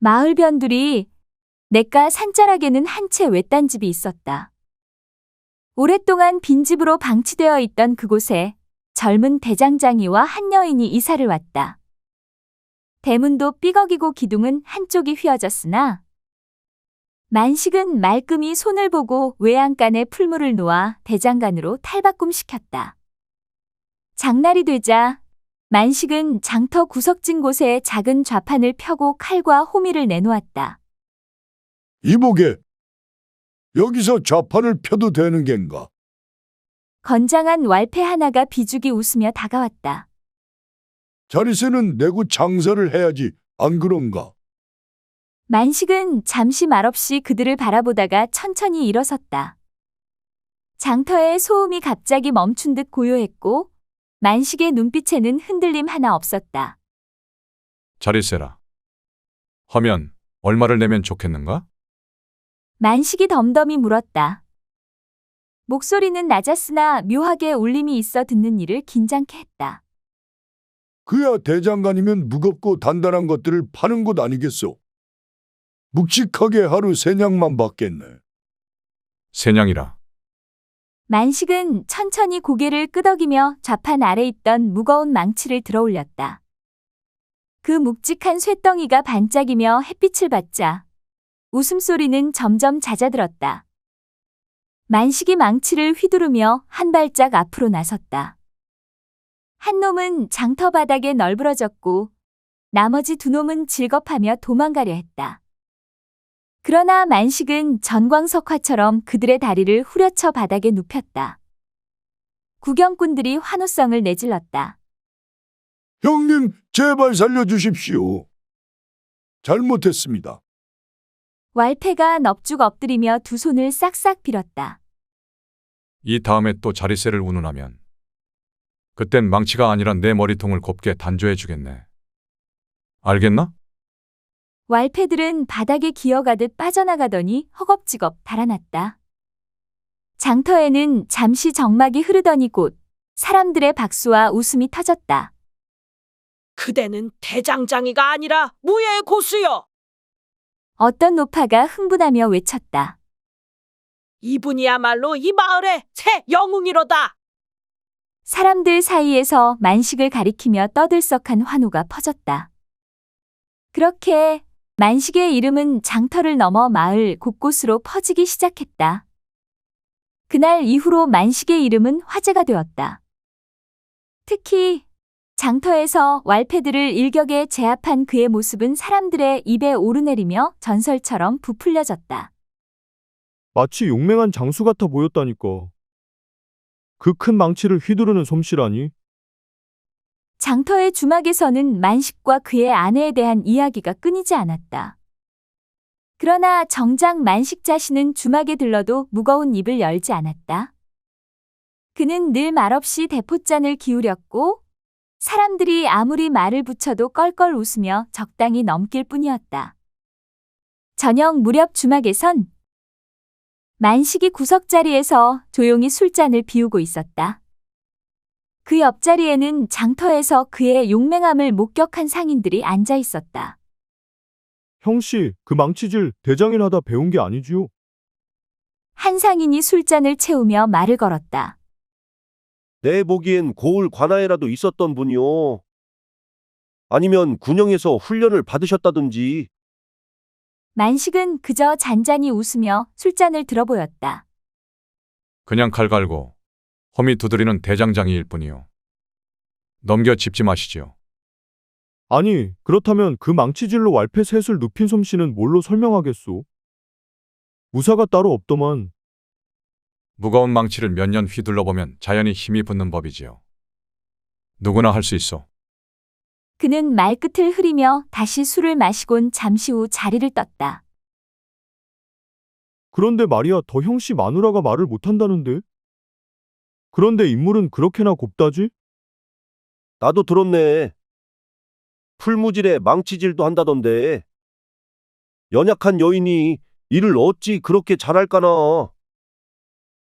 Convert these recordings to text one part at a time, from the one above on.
마을 변두리 냇가 산자락에는 한 채 외딴 집이 있었다. 오랫동안 빈집으로 방치되어 있던 그곳에 젊은 대장장이와 한 여인이 이사를 왔다. 대문도 삐걱이고 기둥은 한쪽이 휘어졌으나 만식은 말끔히 손을 보고 외양간에 풀물을 놓아 대장간으로 탈바꿈시켰다. 장날이 되자 만식은 장터 구석진 곳에 작은 좌판을 펴고 칼과 호미를 내놓았다. 이보게, 여기서 좌판을 펴도 되는 겐가? 건장한 왈패 하나가 비죽이 웃으며 다가왔다. 자리세는 내고 장사를 해야지, 안 그런가? 만식은 잠시 말없이 그들을 바라보다가 천천히 일어섰다. 장터의 소음이 갑자기 멈춘 듯 고요했고 만식의 눈빛에는 흔들림 하나 없었다. 자리세라. 하면 얼마를 내면 좋겠는가? 만식이 덤덤히 물었다. 목소리는 낮았으나 묘하게 울림이 있어 듣는 이를 긴장케 했다. 그야 대장간이면 무겁고 단단한 것들을 파는 곳 아니겠소? 묵직하게 하루 세냥만 받겠네. 세냥이라. 만식은 천천히 고개를 끄덕이며 좌판 아래 있던 무거운 망치를 들어 올렸다. 그 묵직한 쇳덩이가 반짝이며 햇빛을 받자 웃음소리는 점점 잦아들었다. 만식이 망치를 휘두르며 한 발짝 앞으로 나섰다. 한 놈은 장터 바닥에 널브러졌고 나머지 두 놈은 질겁하며 도망가려 했다. 그러나 만식은 전광석화처럼 그들의 다리를 후려쳐 바닥에 눕혔다. 구경꾼들이 환호성을 내질렀다. 형님, 제발 살려주십시오. 잘못했습니다. 왈패가 넙죽 엎드리며 두 손을 싹싹 빌었다. 이 다음에 또 자리세를 운운하면 그땐 망치가 아니라 내 머리통을 곱게 단조해 주겠네. 알겠나? 왈패들은 바닥에 기어가듯 빠져나가더니 허겁지겁 달아났다. 장터에는 잠시 정막이 흐르더니 곧 사람들의 박수와 웃음이 터졌다. 그대는 대장장이가 아니라 무예의 고수여. 어떤 노파가 흥분하며 외쳤다. 이분이야말로 이 마을의 새 영웅이로다. 사람들 사이에서 만식을 가리키며 떠들썩한 환호가 퍼졌다. 그렇게 만식의 이름은 장터를 넘어 마을 곳곳으로 퍼지기 시작했다. 그날 이후로 만식의 이름은 화제가 되었다. 특히 장터에서 왈패들을 일격에 제압한 그의 모습은 사람들의 입에 오르내리며 전설처럼 부풀려졌다. 마치 용맹한 장수 같아 보였다니까. 그 큰 망치를 휘두르는 솜씨라니. 장터의 주막에서는 만식과 그의 아내에 대한 이야기가 끊이지 않았다. 그러나 정작 만식 자신은 주막에 들러도 무거운 입을 열지 않았다. 그는 늘 말없이 대포잔을 기울였고 사람들이 아무리 말을 붙여도 껄껄 웃으며 적당히 넘길 뿐이었다. 저녁 무렵 주막에선 만식이 구석자리에서 조용히 술잔을 비우고 있었다. 그 옆자리에는 장터에서 그의 용맹함을 목격한 상인들이 앉아 있었다. 형씨, 그 망치질 대장이나 배운 게 아니지요? 한 상인이 술잔을 채우며 말을 걸었다. 내 보기엔 고을 관아에라도 있었던 분이요. 아니면 군영에서 훈련을 받으셨다든지. 만식은 그저 잔잔히 웃으며 술잔을 들어보였다. 그냥 칼 갈고 허미 두드리는 대장장이일 뿐이요. 넘겨 짚지 마시지요. 아니, 그렇다면 그 망치질로 왈패 셋을 눕힌 솜씨는 뭘로 설명하겠소? 무사가 따로 없더만. 무거운 망치를 몇 년 휘둘러 보면 자연히 힘이 붙는 법이지요. 누구나 할 수 있어. 그는 말끝을 흐리며 다시 술을 마시곤 잠시 후 자리를 떴다. 그런데 말이야, 더 형씨 마누라가 말을 못한다는데? 그런데 인물은 그렇게나 곱다지? 나도 들었네. 풀무질에 망치질도 한다던데. 연약한 여인이 일을 어찌 그렇게 잘할까나.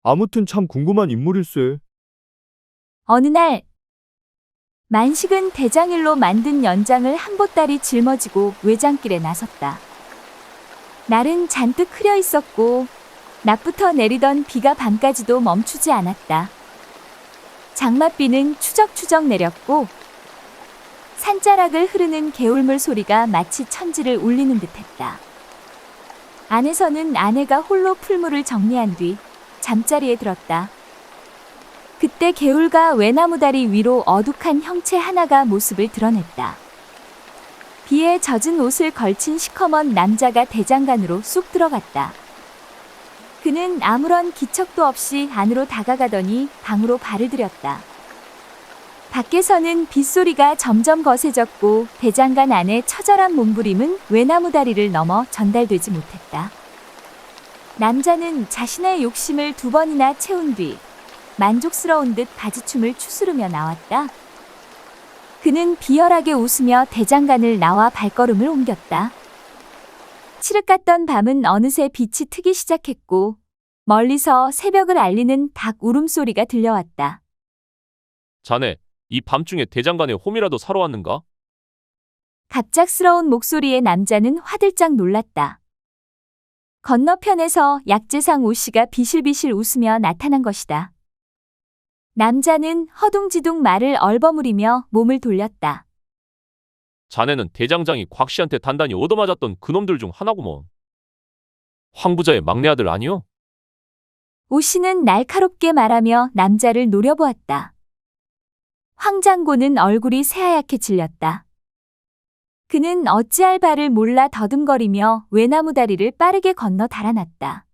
아무튼 참 궁금한 인물일세. 어느 날 만식은 대장일로 만든 연장을 한 보따리 짊어지고 외장길에 나섰다. 날은 잔뜩 흐려 있었고 낮부터 내리던 비가 밤까지도 멈추지 않았다. 장맛비는 추적추적 내렸고 산자락을 흐르는 개울물 소리가 마치 천지를 울리는 듯했다. 안에서는 아내가 홀로 풀물을 정리한 뒤 잠자리에 들었다. 그때 개울가 외나무다리 위로 어둑한 형체 하나가 모습을 드러냈다. 비에 젖은 옷을 걸친 시커먼 남자가 대장간으로 쑥 들어갔다. 그는 아무런 기척도 없이 안으로 다가가더니 방으로 발을 들였다. 밖에서는 빗소리가 점점 거세졌고 대장간 안의 처절한 몸부림은 외나무다리를 넘어 전달되지 못했다. 남자는 자신의 욕심을 2번이나 채운 뒤 만족스러운 듯 바지춤을 추스르며 나왔다. 그는 비열하게 웃으며 대장간을 나와 발걸음을 옮겼다. 칠흑 같던 밤은 어느새 빛이 트기 시작했고 멀리서 새벽을 알리는 닭 울음소리가 들려왔다. 자네, 이 밤중에 대장간에 홈이라도 사러 왔는가? 갑작스러운 목소리에 남자는 화들짝 놀랐다. 건너편에서 약재상 오씨가 비실비실 웃으며 나타난 것이다. 남자는 허둥지둥 말을 얼버무리며 몸을 돌렸다. 자네는 대장장이 곽 씨한테 단단히 얻어맞았던 그놈들 중 하나구먼. 황 부자의 막내 아들 아니요? 오씨는 날카롭게 말하며 남자를 노려보았다. 황 장고는 얼굴이 새하얗게 질렸다. 그는 어찌할 바를 몰라 더듬거리며 외나무 다리를 빠르게 건너 달아났다.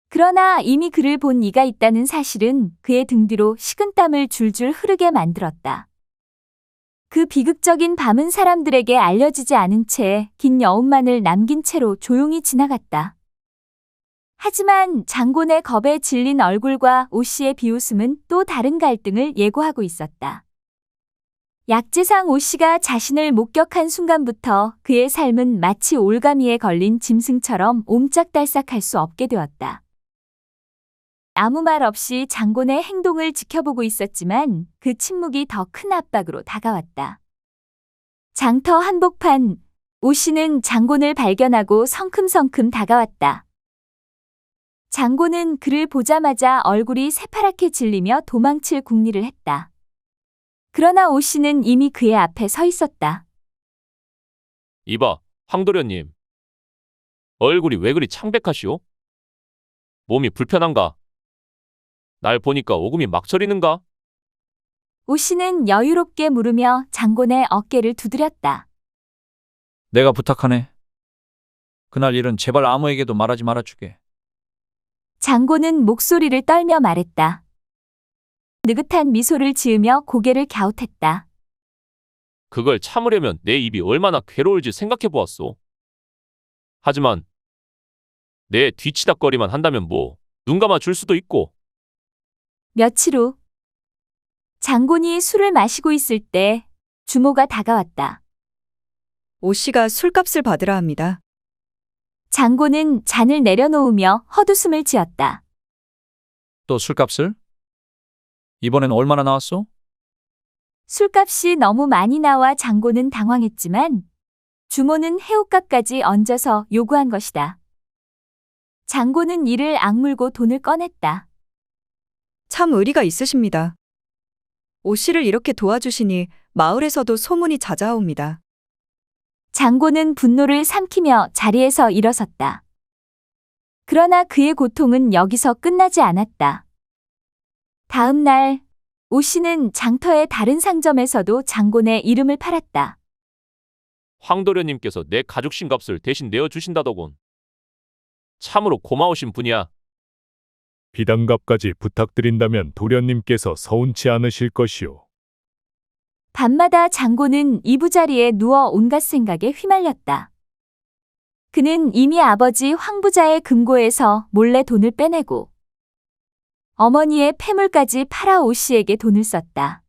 그러나 이미 그를 본 이가 있다는 사실은 그의 등 뒤로 식은땀을 줄줄 흐르게 만들었다. 그 비극적인 밤은 사람들에게 알려지지 않은 채 긴 여운만을 남긴 채로 조용히 지나갔다. 하지만 장곤의 겁에 질린 얼굴과 오씨의 비웃음은 또 다른 갈등을 예고하고 있었다. 약재상 오씨가 자신을 목격한 순간부터 그의 삶은 마치 올가미에 걸린 짐승처럼 옴짝달싹할 수 없게 되었다. 아무 말 없이 장곤의 행동을 지켜보고 있었지만 그 침묵이 더 큰 압박으로 다가왔다. 장터 한복판, 오씨는 장곤을 발견하고 성큼성큼 다가왔다. 장곤은 그를 보자마자 얼굴이 새파랗게 질리며 도망칠 궁리를 했다. 그러나 오씨는 이미 그의 앞에 서 있었다. 이봐, 황도련님. 얼굴이 왜 그리 창백하시오? 몸이 불편한가? 날 보니까 오금이 막 저리는가? 오씨는 여유롭게 물으며 장곤의 어깨를 두드렸다. 내가 부탁하네. 그날 일은 제발 아무에게도 말하지 말아주게. 장곤은 목소리를 떨며 말했다. 느긋한 미소를 지으며 고개를 갸웃했다. 그걸 참으려면 내 입이 얼마나 괴로울지 생각해 보았소. 하지만 내 뒤치닥거리만 한다면 뭐 눈 감아 줄 수도 있고. 며칠 후 장곤이 술을 마시고 있을 때 주모가 다가왔다. 오 씨가 술값을 받으라 합니다. 장곤은 잔을 내려놓으며 헛웃음을 지었다. 또 술값을? 이번엔 얼마나 나왔어? 술값이 너무 많이 나와 장곤은 당황했지만 주모는 해옥값까지 얹어서 요구한 것이다. 장곤은 이를 악물고 돈을 꺼냈다. 참 의리가 있으십니다. 오 씨를 이렇게 도와주시니 마을에서도 소문이 자자하옵니다. 장곤은 분노를 삼키며 자리에서 일어섰다. 그러나 그의 고통은 여기서 끝나지 않았다. 다음 날 오 씨는 장터의 다른 상점에서도 장곤의 이름을 팔았다. 황도련님께서 내 가죽신 값을 대신 내어주신다더군. 참으로 고마우신 분이야. 비단값까지 부탁드린다면 도련님께서 서운치 않으실 것이오. 밤마다 장곤은 이부자리에 누워 온갖 생각에 휘말렸다. 그는 이미 아버지 황부자의 금고에서 몰래 돈을 빼내고 어머니의 폐물까지 팔아 오 씨에게 돈을 썼다.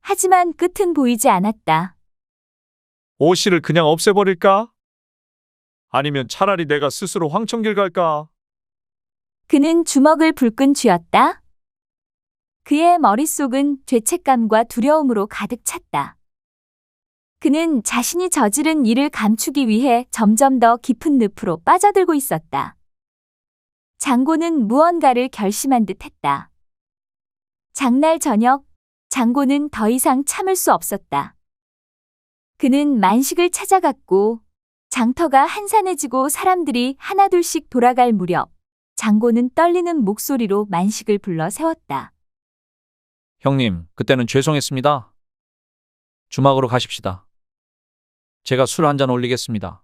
하지만 끝은 보이지 않았다. 오 씨를 그냥 없애버릴까? 아니면 차라리 내가 스스로 황천길 갈까? 그는 주먹을 불끈 쥐었다. 그의 머릿속은 죄책감과 두려움으로 가득 찼다. 그는 자신이 저지른 일을 감추기 위해 점점 더 깊은 늪으로 빠져들고 있었다. 장고는 무언가를 결심한 듯 했다. 장날 저녁, 장고는 더 이상 참을 수 없었다. 그는 만식을 찾아갔고, 장터가 한산해지고 사람들이 하나둘씩 돌아갈 무렵, 장고는 떨리는 목소리로 만식을 불러 세웠다. 형님, 그때는 죄송했습니다. 주막으로 가십시다. 제가 술 한 잔 올리겠습니다.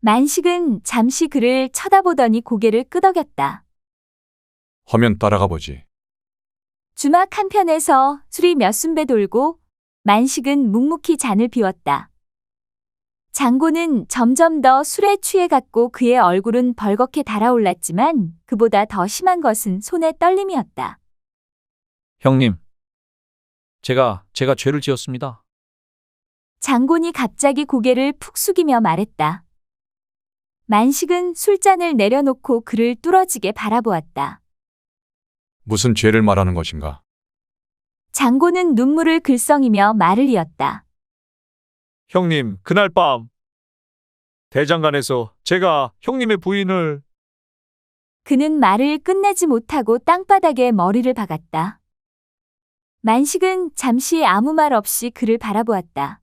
만식은 잠시 그를 쳐다보더니 고개를 끄덕였다. 화면 따라가 보지. 주막 한편에서 술이 몇 순배 돌고 만식은 묵묵히 잔을 비웠다. 장고는 점점 더 술에 취해갔고 그의 얼굴은 벌겋게 달아올랐지만 그보다 더 심한 것은 손의 떨림이었다. 형님, 제가 죄를 지었습니다. 장곤이 갑자기 고개를 푹 숙이며 말했다. 만식은 술잔을 내려놓고 그를 뚫어지게 바라보았다. 무슨 죄를 말하는 것인가? 장곤은 눈물을 글썽이며 말을 이었다. 형님, 그날 밤 대장간에서 제가 형님의 부인을 그는 말을 끝내지 못하고 땅바닥에 머리를 박았다. 만식은 잠시 아무 말 없이 그를 바라보았다.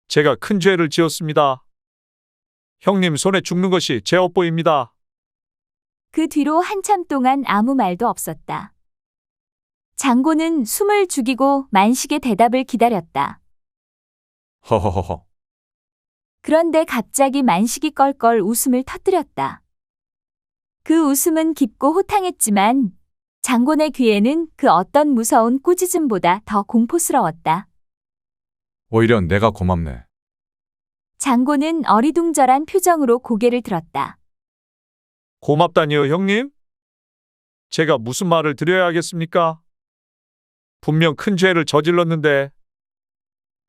제가 큰 죄를 지었습니다. 형님 손에 죽는 것이 제 업보입니다. 그 뒤로 한참 동안 아무 말도 없었다. 장고는 숨을 죽이고 만식의 대답을 기다렸다. 허허허허. 그런데 갑자기 만식이 껄껄 웃음을 터뜨렸다. 그 웃음은 깊고 호탕했지만 장곤의 귀에는 그 어떤 무서운 꾸짖음보다 더 공포스러웠다. 오히려 내가 고맙네. 장곤은 어리둥절한 표정으로 고개를 들었다. 고맙다니요, 형님? 제가 무슨 말을 드려야 하겠습니까? 분명 큰 죄를 저질렀는데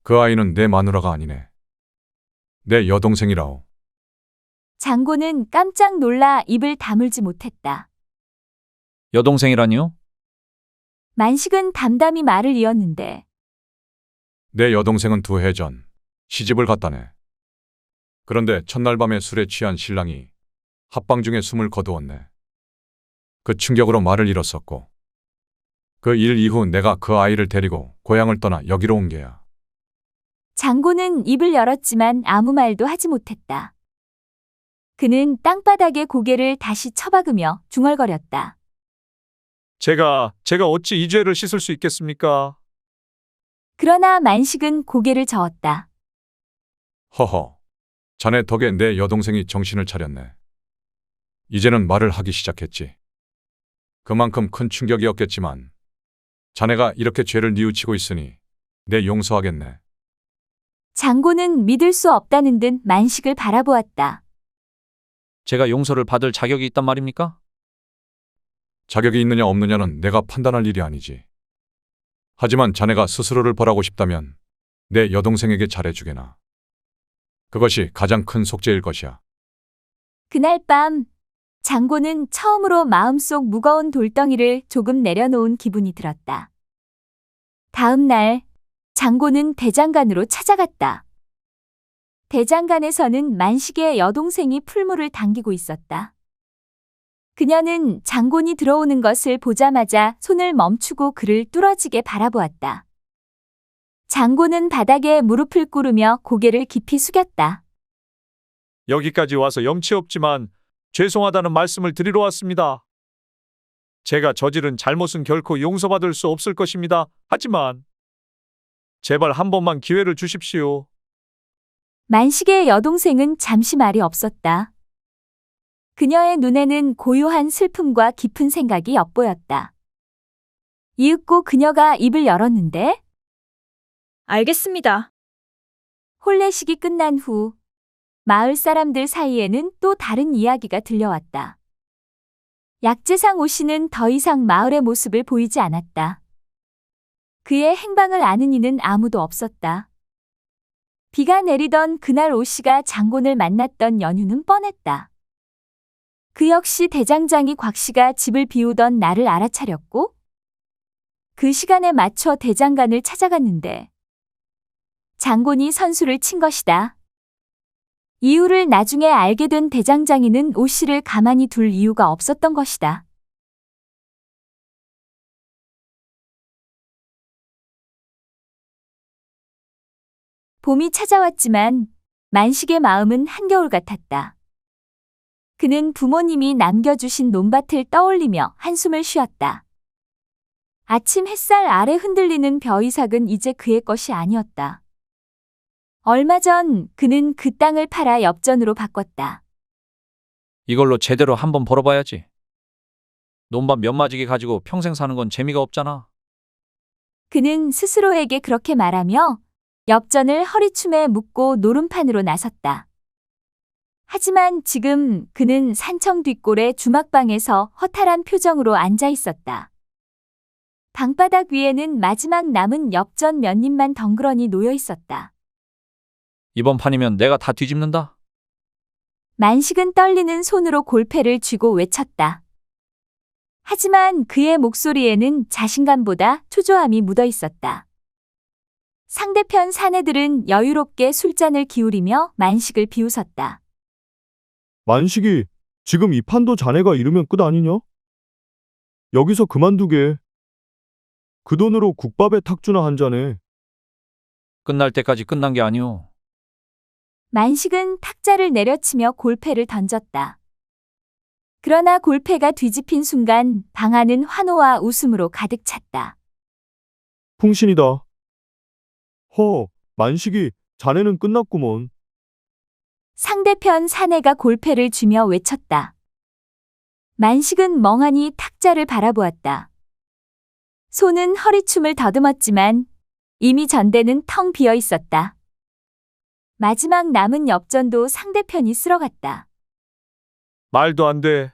그 아이는 내 마누라가 아니네. 내 여동생이라오. 장곤은 깜짝 놀라 입을 다물지 못했다. 여동생이라니요? 만식은 담담히 말을 이었는데 내 여동생은 2해 전 시집을 갔다네. 그런데 첫날 밤에 술에 취한 신랑이 합방 중에 숨을 거두었네. 그 충격으로 말을 잃었었고 그 일 이후 내가 그 아이를 데리고 고향을 떠나 여기로 온 게야. 장곤은 입을 열었지만 아무 말도 하지 못했다. 그는 땅바닥에 고개를 다시 처박으며 중얼거렸다. 제가 어찌 이 죄를 씻을 수 있겠습니까? 그러나 만식은 고개를 저었다. 허허. 자네 덕에 내 여동생이 정신을 차렸네. 이제는 말을 하기 시작했지. 그만큼 큰 충격이었겠지만 자네가 이렇게 죄를 뉘우치고 있으니 내 용서하겠네. 장곤은 믿을 수 없다는 듯 만식을 바라보았다. 제가 용서를 받을 자격이 있단 말입니까? 자격이 있느냐 없느냐는 내가 판단할 일이 아니지. 하지만 자네가 스스로를 벌하고 싶다면 내 여동생에게 잘해주게나. 그것이 가장 큰 속죄일 것이야. 그날 밤 장곤은 처음으로 마음속 무거운 돌덩이를 조금 내려놓은 기분이 들었다. 다음 날 장곤은 대장간으로 찾아갔다. 대장간에서는 만식의 여동생이 풀무를 당기고 있었다. 그녀는 장곤이 들어오는 것을 보자마자 손을 멈추고 그를 뚫어지게 바라보았다. 장곤은 바닥에 무릎을 꿇으며 고개를 깊이 숙였다. 여기까지 와서 염치 없지만 죄송하다는 말씀을 드리러 왔습니다. 제가 저지른 잘못은 결코 용서받을 수 없을 것입니다. 하지만 제발 한 번만 기회를 주십시오. 만식의 여동생은 잠시 말이 없었다. 그녀의 눈에는 고요한 슬픔과 깊은 생각이 엿보였다. 이윽고 그녀가 입을 열었는데 알겠습니다. 혼례식이 끝난 후 마을 사람들 사이에는 또 다른 이야기가 들려왔다. 약재상 오씨는 더 이상 마을의 모습을 보이지 않았다. 그의 행방을 아는 이는 아무도 없었다. 비가 내리던 그날 오씨가 장곤을 만났던 연유는 뻔했다. 그 역시 대장장이 곽씨가 집을 비우던 날을 알아차렸고 그 시간에 맞춰 대장간을 찾아갔는데 장군이 선수를 친 것이다. 이유를 나중에 알게 된 대장장이는 오 씨를 가만히 둘 이유가 없었던 것이다. 봄이 찾아왔지만 만식의 마음은 한겨울 같았다. 그는 부모님이 남겨주신 논밭을 떠올리며 한숨을 쉬었다. 아침 햇살 아래 흔들리는 벼이삭은 이제 그의 것이 아니었다. 얼마 전 그는 그 땅을 팔아 엽전으로 바꿨다. 이걸로 제대로 한번 벌어봐야지. 논밭 몇 마지기 가지고 평생 사는 건 재미가 없잖아. 그는 스스로에게 그렇게 말하며 엽전을 허리춤에 묶고 노름판으로 나섰다. 하지만 지금 그는 산청 뒷골의 주막방에서 허탈한 표정으로 앉아 있었다. 방바닥 위에는 마지막 남은 엽전 몇 입만 덩그러니 놓여 있었다. 이번 판이면 내가 다 뒤집는다. 만식은 떨리는 손으로 골패를 쥐고 외쳤다. 하지만 그의 목소리에는 자신감보다 초조함이 묻어 있었다. 상대편 사내들은 여유롭게 술잔을 기울이며 만식을 비웃었다. 만식이, 지금 이 판도 자네가 이르면 끝 아니냐? 여기서 그만두게. 그 돈으로 국밥에 탁주나 한 잔해. 끝날 때까지 끝난 게 아니오. 만식은 탁자를 내려치며 골패를 던졌다. 그러나 골패가 뒤집힌 순간 방 안은 환호와 웃음으로 가득 찼다. 풍신이다. 만식이, 자네는 끝났구먼. 상대편 사내가 골패를 쥐며 외쳤다. 만식은 멍하니 탁자를 바라보았다. 손은 허리춤을 더듬었지만 이미 전대는 텅 비어 있었다. 마지막 남은 엽전도 상대편이 쓸어갔다. 말도 안 돼.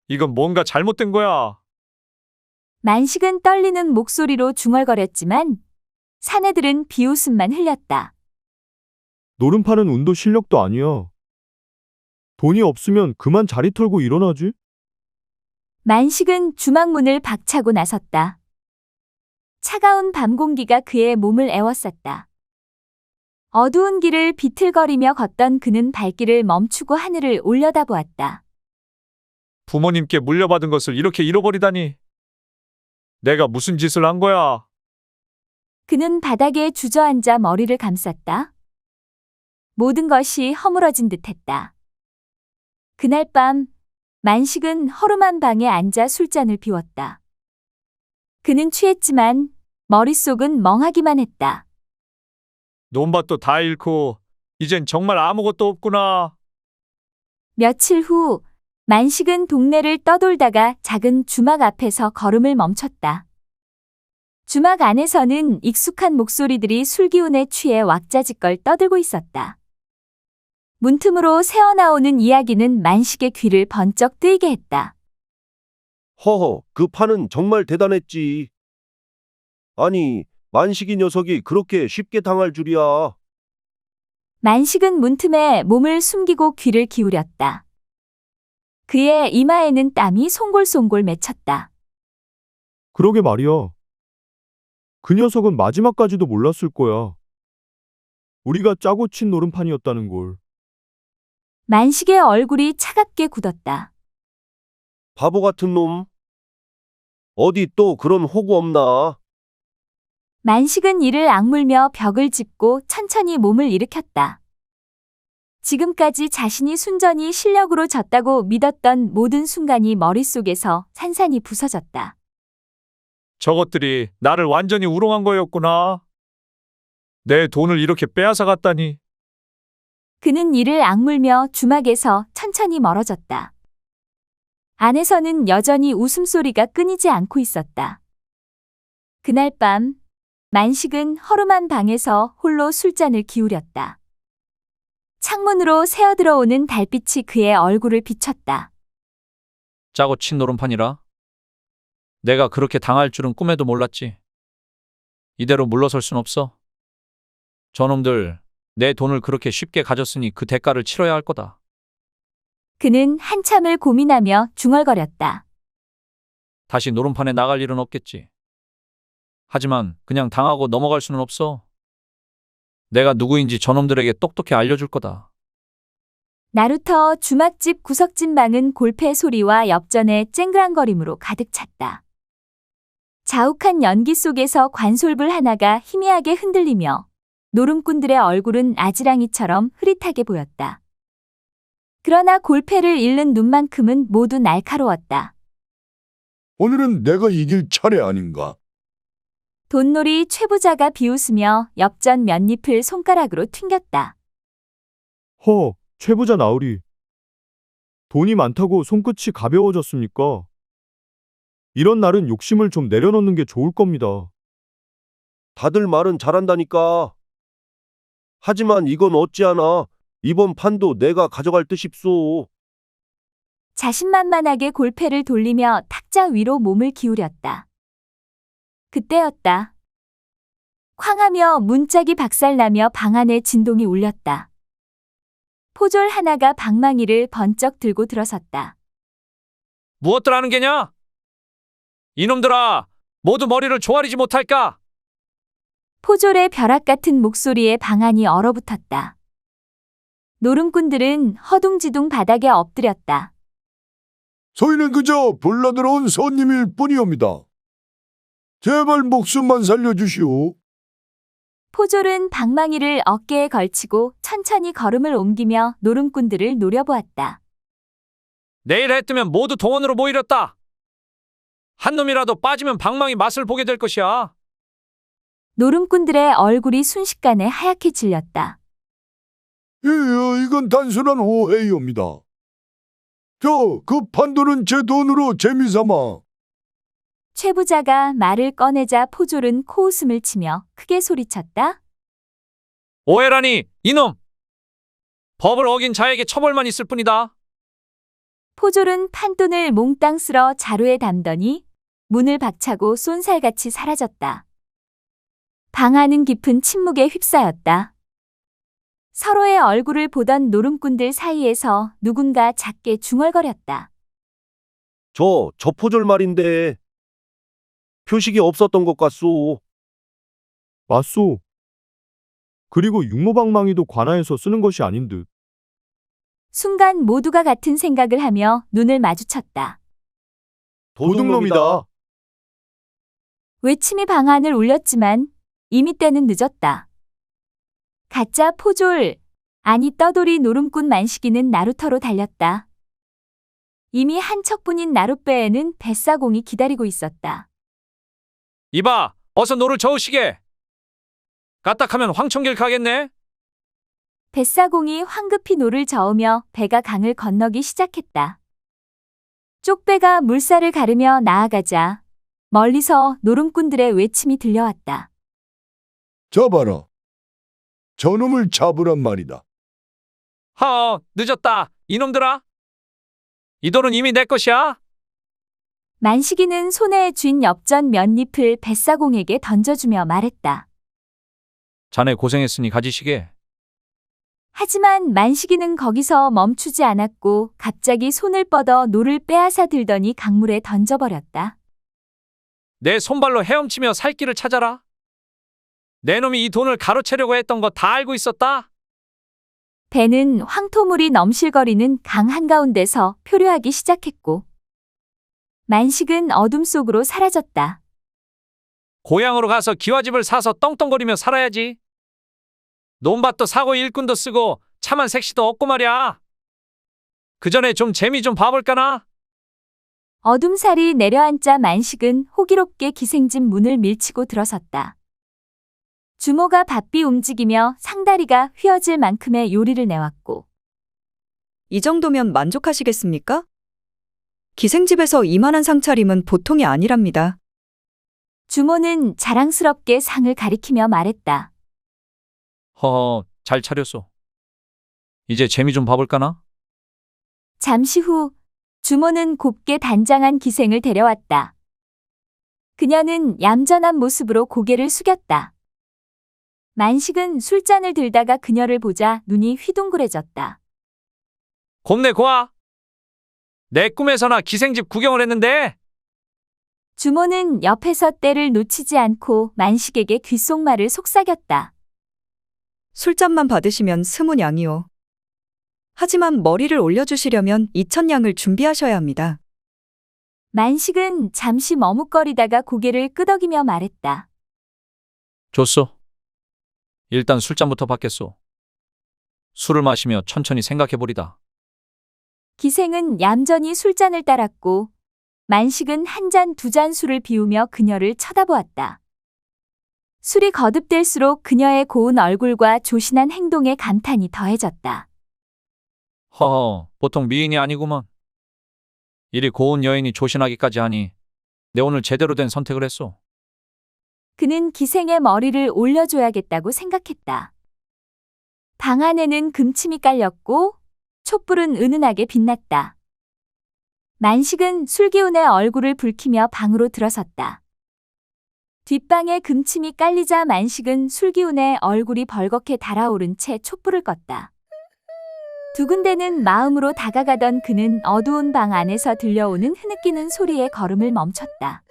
이건 뭔가 잘못된 거야. 만식은 떨리는 목소리로 중얼거렸지만 사내들은 비웃음만 흘렸다. 노름파는 운도 실력도 아니야. 돈이 없으면 그만 자리 털고 일어나지. 만식은 주막문을 박차고 나섰다. 차가운 밤 공기가 그의 몸을 애워쌌다. 어두운 길을 비틀거리며 걷던 그는 발길을 멈추고 하늘을 올려다보았다. 부모님께 물려받은 것을 이렇게 잃어버리다니. 내가 무슨 짓을 한 거야? 그는 바닥에 주저앉아 머리를 감쌌다. 모든 것이 허물어진 듯했다. 그날 밤 만식은 허름한 방에 앉아 술잔을 비웠다. 그는 취했지만 머릿속은 멍하기만 했다. 논밭도 다 잃고 이젠 정말 아무것도 없구나. 며칠 후 만식은 동네를 떠돌다가 작은 주막 앞에서 걸음을 멈췄다. 주막 안에서는 익숙한 목소리들이 술기운에 취해 왁자지껄 떠들고 있었다. 문틈으로 새어나오는 이야기는 만식의 귀를 번쩍 뜨이게 했다. 그 판은 정말 대단했지. 아니, 만식이 녀석이 그렇게 쉽게 당할 줄이야. 만식은 문틈에 몸을 숨기고 귀를 기울였다. 그의 이마에는 땀이 송골송골 맺혔다. 그러게 말이야. 그 녀석은 마지막까지도 몰랐을 거야. 우리가 짜고 친 노름판이었다는 걸. 만식의 얼굴이 차갑게 굳었다. 바보 같은 놈. 어디 또 그런 호구 없나? 만식은 이를 악물며 벽을 짚고 천천히 몸을 일으켰다. 지금까지 자신이 순전히 실력으로 졌다고 믿었던 모든 순간이 머릿속에서 산산이 부서졌다. 저것들이 나를 완전히 우롱한 거였구나. 내 돈을 이렇게 빼앗아 갔다니. 그는 이를 악물며 주막에서 천천히 멀어졌다. 안에서는 여전히 웃음소리가 끊이지 않고 있었다. 그날 밤 만식은 허름한 방에서 홀로 술잔을 기울였다. 창문으로 새어들어오는 달빛이 그의 얼굴을 비췄다. 짜고 친 노름판이라. 내가 그렇게 당할 줄은 꿈에도 몰랐지. 이대로 물러설 순 없어. 저놈들 내 돈을 그렇게 쉽게 가졌으니 그 대가를 치러야 할 거다. 그는 한참을 고민하며 중얼거렸다. 다시 노름판에 나갈 일은 없겠지. 하지만 그냥 당하고 넘어갈 수는 없어. 내가 누구인지 저놈들에게 똑똑히 알려줄 거다. 나루터 주막집 구석진 방은 골패 소리와 엽전의 쨍그랑거림으로 가득 찼다. 자욱한 연기 속에서 관솔불 하나가 희미하게 흔들리며 노름꾼들의 얼굴은 아지랑이처럼 흐릿하게 보였다. 그러나 골패를 잃는 눈만큼은 모두 날카로웠다. 오늘은 내가 이길 차례 아닌가? 돈놀이 최부자가 비웃으며 엽전 몇 잎을 손가락으로 튕겼다. 최부자 나으리. 돈이 많다고 손끝이 가벼워졌습니까? 이런 날은 욕심을 좀 내려놓는 게 좋을 겁니다. 다들 말은 잘한다니까. 하지만 이건 어찌하나 이번 판도 내가 가져갈 듯싶소. 자신만만하게 골패를 돌리며 탁자 위로 몸을 기울였다. 그때였다. 쾅하며 문짝이 박살나며 방 안에 진동이 울렸다. 포졸 하나가 방망이를 번쩍 들고 들어섰다. 무엇들 하는 게냐? 이놈들아, 모두 머리를 조아리지 못할까? 포졸의 벼락 같은 목소리에 방 안이 얼어붙었다. 노름꾼들은 허둥지둥 바닥에 엎드렸다. 저희는 그저 불러들어온 손님일 뿐이옵니다. 제발 목숨만 살려주시오. 포졸은 방망이를 어깨에 걸치고 천천히 걸음을 옮기며 노름꾼들을 노려보았다. 내일 해 뜨면 모두 동원으로 모이렸다. 한 놈이라도 빠지면 방망이 맛을 보게 될 것이야. 노름꾼들의 얼굴이 순식간에 하얗게 질렸다. 이건 단순한 오해이옵니다. 그 판도는 제 돈으로 재미삼아. 최부자가 말을 꺼내자 포졸은 코웃음을 치며 크게 소리쳤다. 오해라니, 이놈! 법을 어긴 자에게 처벌만 있을 뿐이다. 포졸은 판돈을 몽땅 쓸어 자루에 담더니 문을 박차고 쏜살같이 사라졌다. 방 안은 깊은 침묵에 휩싸였다. 서로의 얼굴을 보던 노름꾼들 사이에서 누군가 작게 중얼거렸다. 저 포졸 말인데 표식이 없었던 것 같소. 맞소. 그리고 육모방망이도 관아에서 쓰는 것이 아닌 듯. 순간 모두가 같은 생각을 하며 눈을 마주쳤다. 도둑놈이다. 외침이 방 안을 울렸지만 이미 때는 늦었다. 가짜 포졸, 아니 떠돌이 노름꾼 만식이는 나루터로 달렸다. 이미 한 척뿐인 나룻배에는 뱃사공이 기다리고 있었다. 이봐, 어서 노를 저으시게. 까딱하면 황천길 가겠네. 뱃사공이 황급히 노를 저으며 배가 강을 건너기 시작했다. 쪽배가 물살을 가르며 나아가자 멀리서 노름꾼들의 외침이 들려왔다. 잡아라. 저놈을 잡으란 말이다. 늦었다. 이놈들아. 이 돌은 이미 내 것이야. 만식이는 손에 쥔 엽전 몇 잎을 뱃사공에게 던져주며 말했다. 자네 고생했으니 가지시게. 하지만 만식이는 거기서 멈추지 않았고 갑자기 손을 뻗어 노를 빼앗아 들더니 강물에 던져버렸다. 내 손발로 헤엄치며 살 길을 찾아라. 내 놈이 이 돈을 가로채려고 했던 거 다 알고 있었다. 배는 황토물이 넘실거리는 강 한가운데서 표류하기 시작했고 만식은 어둠 속으로 사라졌다. 고향으로 가서 기와집을 사서 떵떵거리며 살아야지. 논밭도 사고 일꾼도 쓰고 참한 색시도 없고 말이야. 그 전에 좀 재미 좀 봐볼까나? 어둠살이 내려앉자 만식은 호기롭게 기생집 문을 밀치고 들어섰다. 주모가 바삐 움직이며 상다리가 휘어질 만큼의 요리를 내왔고 이 정도면 만족하시겠습니까? 기생집에서 이만한 상차림은 보통이 아니랍니다. 주모는 자랑스럽게 상을 가리키며 말했다. 잘 차렸소. 이제 재미 좀 봐볼까나? 잠시 후 주모는 곱게 단장한 기생을 데려왔다. 그녀는 얌전한 모습으로 고개를 숙였다. 만식은 술잔을 들다가 그녀를 보자 눈이 휘둥그레졌다. 곱네 고아. 내 꿈에서나 기생집 구경을 했는데 주모는 옆에서 때를 놓치지 않고 만식에게 귓속말을 속삭였다. 술잔만 받으시면 스문양이요. 하지만 머리를 올려주시려면 2,000냥을 준비하셔야 합니다. 만식은 잠시 머뭇거리다가 고개를 끄덕이며 말했다. 좋소. 일단 술잔부터 받겠소. 술을 마시며 천천히 생각해보리다. 기생은 얌전히 술잔을 따랐고 만식은 한 잔 두 잔 술을 비우며 그녀를 쳐다보았다. 술이 거듭될수록 그녀의 고운 얼굴과 조신한 행동에 감탄이 더해졌다. 허허, 보통 미인이 아니구먼. 이리 고운 여인이 조신하기까지 하니 내 오늘 제대로 된 선택을 했소. 그는 기생의 머리를 올려줘야겠다고 생각했다. 방 안에는 금침이 깔렸고 촛불은 은은하게 빛났다. 만식은 술기운에 얼굴을 붉히며 방으로 들어섰다. 뒷방에 금침이 깔리자 만식은 술기운에 얼굴이 벌겋게 달아오른 채 촛불을 껐다. 두근대는 마음으로 다가가던 그는 어두운 방 안에서 들려오는 흐느끼는 소리에 걸음을 멈췄다.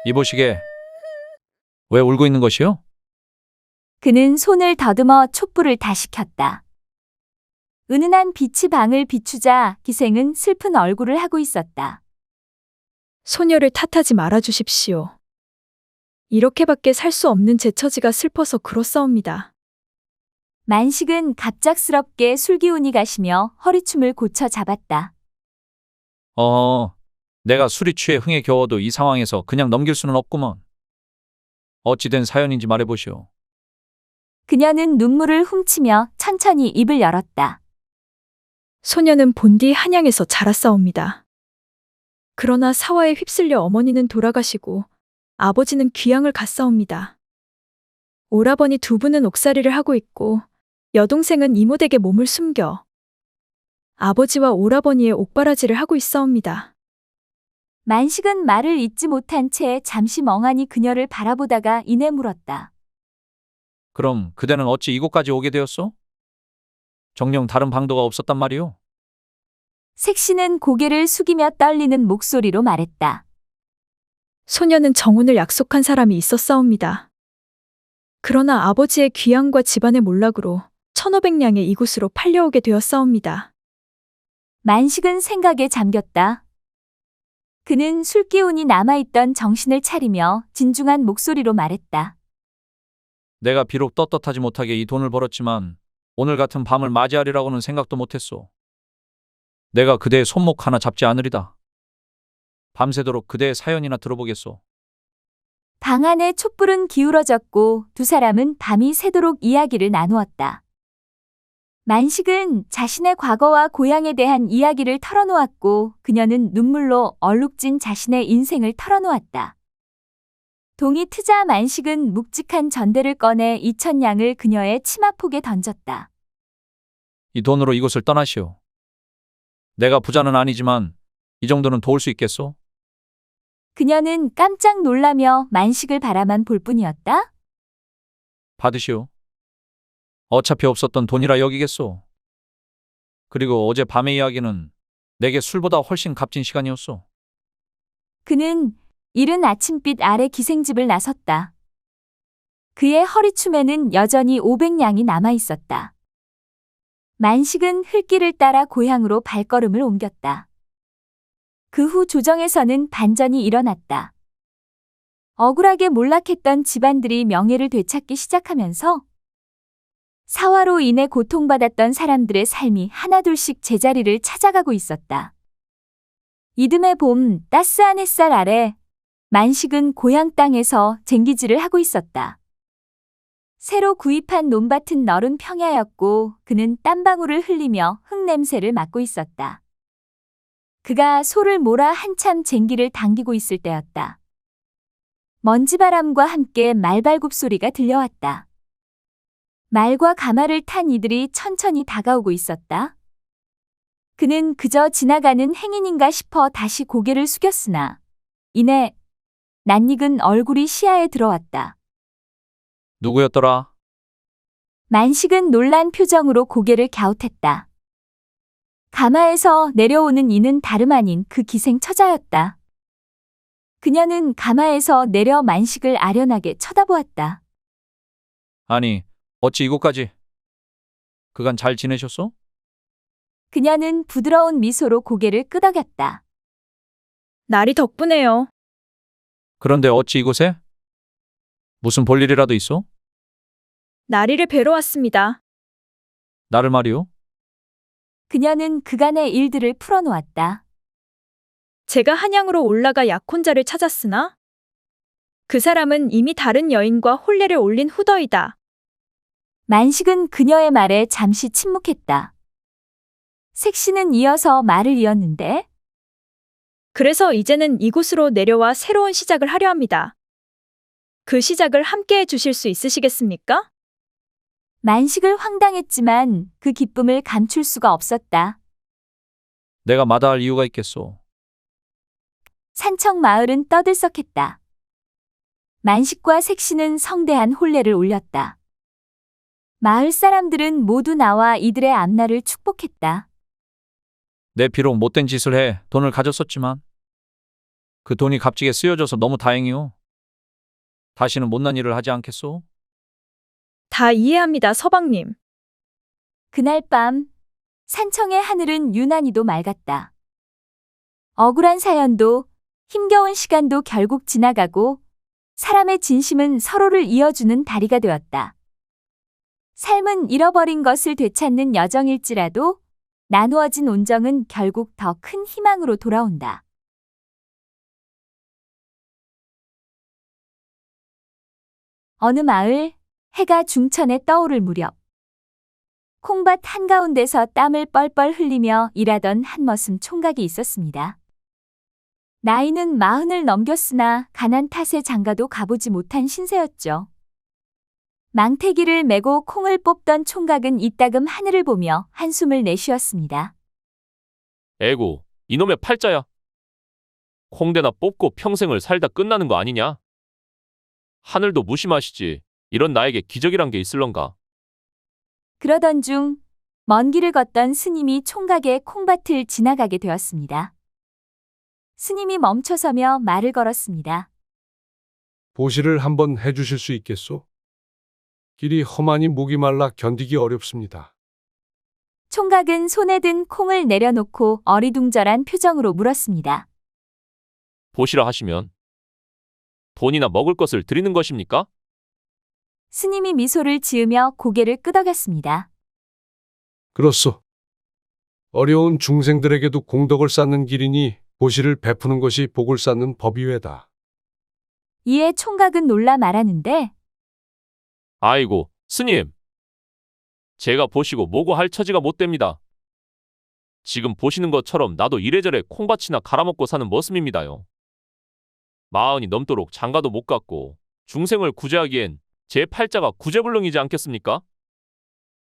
이보시게. 왜 울고 있는 것이요? 그는 손을 더듬어 촛불을 다시 켰다. 은은한 빛이 방을 비추자 기생은 슬픈 얼굴을 하고 있었다. 소녀를 탓하지 말아 주십시오. 이렇게밖에 살 수 없는 제 처지가 슬퍼서 그렇사옵니다. 만식은 갑작스럽게 술기운이 가시며 허리춤을 고쳐 잡았다. 내가 술이 취해 흥에 겨워도 이 상황에서 그냥 넘길 수는 없구먼. 어찌된 사연인지 말해보시오. 그녀는 눈물을 훔치며 천천히 입을 열었다. 소녀는 본디 한양에서 자랐사옵니다. 그러나 사화에 휩쓸려 어머니는 돌아가시고 아버지는 귀양을 갔사옵니다. 오라버니 두 분은 옥살이를 하고 있고 여동생은 이모댁에 몸을 숨겨 아버지와 오라버니의 옥바라지를 하고 있사옵니다. 만식은 말을 잇지 못한 채 잠시 멍하니 그녀를 바라보다가 이내 물었다. 그럼 그대는 어찌 이곳까지 오게 되었소? 정녕 다른 방도가 없었단 말이오? 색시는 고개를 숙이며 떨리는 목소리로 말했다. 소녀는 정혼을 약속한 사람이 있었사옵니다. 그러나 아버지의 귀양과 집안의 몰락으로 1,500냥에 이곳으로 팔려오게 되었사옵니다. 만식은 생각에 잠겼다. 그는 술기운이 남아있던 정신을 차리며 진중한 목소리로 말했다. 내가 비록 떳떳하지 못하게 이 돈을 벌었지만 오늘 같은 밤을 맞이하리라고는 생각도 못했소. 내가 그대의 손목 하나 잡지 않으리다. 밤새도록 그대의 사연이나 들어보겠소. 방 안의 촛불은 기울어졌고 두 사람은 밤이 새도록 이야기를 나누었다. 만식은 자신의 과거와 고향에 대한 이야기를 털어놓았고 그녀는 눈물로 얼룩진 자신의 인생을 털어놓았다. 동이 트자 만식은 묵직한 전대를 꺼내 2,000냥을 그녀의 치마폭에 던졌다. 이 돈으로 이곳을 떠나시오. 내가 부자는 아니지만 이 정도는 도울 수 있겠소? 그녀는 깜짝 놀라며 만식을 바라만 볼 뿐이었다. 받으시오. 어차피 없었던 돈이라 여기겠소. 그리고 어제 밤의 이야기는 내게 술보다 훨씬 값진 시간이었소. 그는 이른 아침빛 아래 기생집을 나섰다. 그의 허리춤에는 여전히 500냥이 남아있었다. 만식은 흘길을 따라 고향으로 발걸음을 옮겼다. 그 후 조정에서는 반전이 일어났다. 억울하게 몰락했던 집안들이 명예를 되찾기 시작하면서 사화로 인해 고통받았던 사람들의 삶이 하나둘씩 제자리를 찾아가고 있었다. 이듬해 봄 따스한 햇살 아래 만식은 고향 땅에서 쟁기질을 하고 있었다. 새로 구입한 논밭은 너른 평야였고 그는 땀방울을 흘리며 흙냄새를 맡고 있었다. 그가 소를 몰아 한참 쟁기를 당기고 있을 때였다. 먼지바람과 함께 말발굽 소리가 들려왔다. 말과 가마를 탄 이들이 천천히 다가오고 있었다. 그는 그저 지나가는 행인인가 싶어 다시 고개를 숙였으나 이내 낯익은 얼굴이 시야에 들어왔다. 누구였더라? 만식은 놀란 표정으로 고개를 갸웃했다. 가마에서 내려오는 이는 다름 아닌 그 기생 처자였다. 그녀는 가마에서 내려 만식을 아련하게 쳐다보았다. 아니, 어찌 이곳까지? 그간 잘 지내셨소? 그녀는 부드러운 미소로 고개를 끄덕였다. 날이 덕분에요. 그런데 어찌 이곳에? 무슨 볼일이라도 있어? 나리를 뵈러 왔습니다. 나를 말이오? 그녀는 그간의 일들을 풀어놓았다. 제가 한양으로 올라가 약혼자를 찾았으나 그 사람은 이미 다른 여인과 혼례를 올린 후더이다. 만식은 그녀의 말에 잠시 침묵했다. 색시는 이어서 말을 이었는데 그래서 이제는 이곳으로 내려와 새로운 시작을 하려 합니다. 그 시작을 함께 해 주실 수 있으시겠습니까? 만식을 황당했지만 그 기쁨을 감출 수가 없었다. 내가 마다할 이유가 있겠소. 산청 마을은 떠들썩했다. 만식과 색시는 성대한 혼례를 올렸다. 마을 사람들은 모두 나와 이들의 앞날을 축복했다. 내 비록 못된 짓을 해 돈을 가졌었지만 그 돈이 값지게 쓰여져서 너무 다행이오. 다시는 못난 일을 하지 않겠소? 다 이해합니다, 서방님. 그날 밤 산청의 하늘은 유난히도 맑았다. 억울한 사연도 힘겨운 시간도 결국 지나가고 사람의 진심은 서로를 이어주는 다리가 되었다. 삶은 잃어버린 것을 되찾는 여정일지라도 나누어진 온정은 결국 더 큰 희망으로 돌아온다. 어느 마을, 해가 중천에 떠오를 무렵 콩밭 한가운데서 땀을 뻘뻘 흘리며 일하던 한 머슴 총각이 있었습니다. 나이는 40을 넘겼으나 가난 탓에 장가도 가보지 못한 신세였죠. 망태기를 메고 콩을 뽑던 총각은 이따금 하늘을 보며 한숨을 내쉬었습니다. 에고, 이놈의 팔자야. 콩대나 뽑고 평생을 살다 끝나는 거 아니냐? 하늘도 무심하시지. 이런 나에게 기적이란 게 있을런가? 그러던 중 먼 길을 걷던 스님이 총각의 콩밭을 지나가게 되었습니다. 스님이 멈춰서며 말을 걸었습니다. 보시를 한번 해주실 수 있겠소? 길이 험하니 목이 말라 견디기 어렵습니다. 총각은 손에 든 콩을 내려놓고 어리둥절한 표정으로 물었습니다. 보시라 하시면 돈이나 먹을 것을 드리는 것입니까? 스님이 미소를 지으며 고개를 끄덕였습니다. 그렇소. 어려운 중생들에게도 공덕을 쌓는 길이니 보시를 베푸는 것이 복을 쌓는 법이외다. 이에 총각은 놀라 말하는데 아이고, 스님. 제가 보시고 뭐고 할 처지가 못 됩니다. 지금 보시는 것처럼 나도 이래저래 콩밭이나 갈아먹고 사는 머슴입니다요. 40이 넘도록 장가도 못 갔고 중생을 구제하기엔 제 팔자가 구제불능이지 않겠습니까?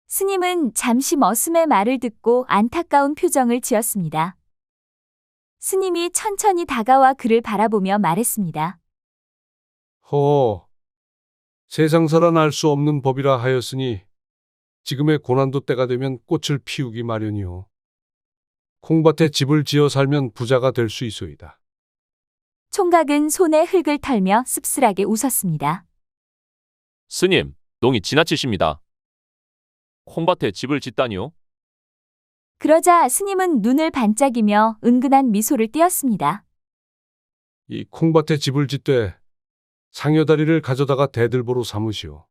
스님은 잠시 머슴의 말을 듣고 안타까운 표정을 지었습니다. 스님이 천천히 다가와 그를 바라보며 말했습니다. 허, 세상사란 알 수 없는 법이라 하였으니 지금의 고난도 때가 되면 꽃을 피우기 마련이오. 콩밭에 집을 지어 살면 부자가 될 수 있소이다. 총각은 손에 흙을 털며 씁쓸하게 웃었습니다. 스님, 농이 지나치십니다. 콩밭에 집을 짓다니요? 그러자 스님은 눈을 반짝이며 은근한 미소를 띄었습니다. 이 콩밭에 집을 짓되 상여다리를 가져다가 대들보로 삼으시오.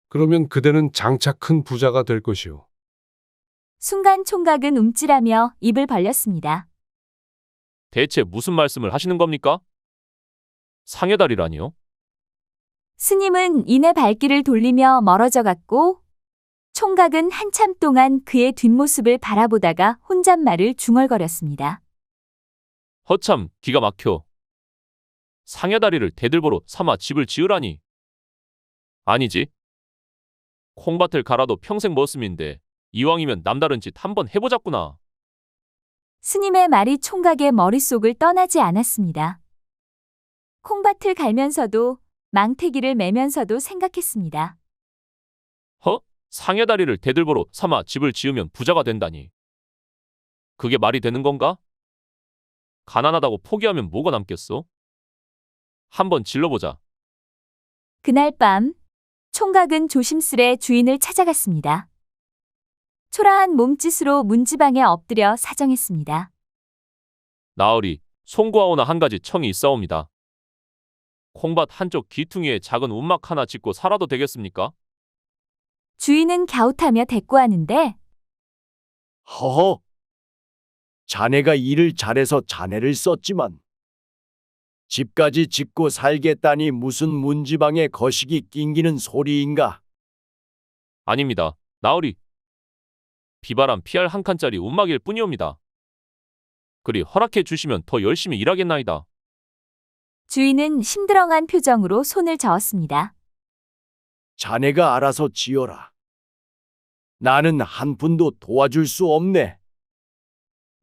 그러면 그대는 장차 큰 부자가 될 것이오. 순간 총각은 움찔하며 입을 벌렸습니다. 대체 무슨 말씀을 하시는 겁니까? 상여다리라니요? 스님은 이내 발길을 돌리며 멀어져 갔고 총각은 한참 동안 그의 뒷모습을 바라보다가 혼잣말을 중얼거렸습니다. 허참 기가 막혀. 상여다리를 대들보로 삼아 집을 지으라니. 아니지. 콩밭을 갈아도 평생 머슴인데 이왕이면 남다른 짓 한번 해보자꾸나. 스님의 말이 총각의 머릿속을 떠나지 않았습니다. 콩밭을 갈면서도 망태기를 매면서도 생각했습니다. 상여다리를 대들보로 삼아 집을 지으면 부자가 된다니. 그게 말이 되는 건가? 가난하다고 포기하면 뭐가 남겠어? 한번 질러보자. 그날 밤, 총각은 조심스레 주인을 찾아갔습니다. 초라한 몸짓으로 문지방에 엎드려 사정했습니다. 나으리, 송구하오나 한 가지 청이 있사옵니다. 콩밭 한쪽 귀퉁이에 작은 움막 하나 짓고 살아도 되겠습니까? 주인은 갸웃하며 대꾸하는데 허허. 자네가 일을 잘해서 자네를 썼지만 집까지 짓고 살겠다니 무슨 문지방에 거시기 낑기는 소리인가? 아닙니다. 나으리. 비바람 피할 한 칸짜리 움막일 뿐이옵니다. 그리 허락해 주시면 더 열심히 일하겠나이다. 주인은 심드렁한 표정으로 손을 저었습니다. 자네가 알아서 지어라. 나는 한 푼도 도와줄 수 없네.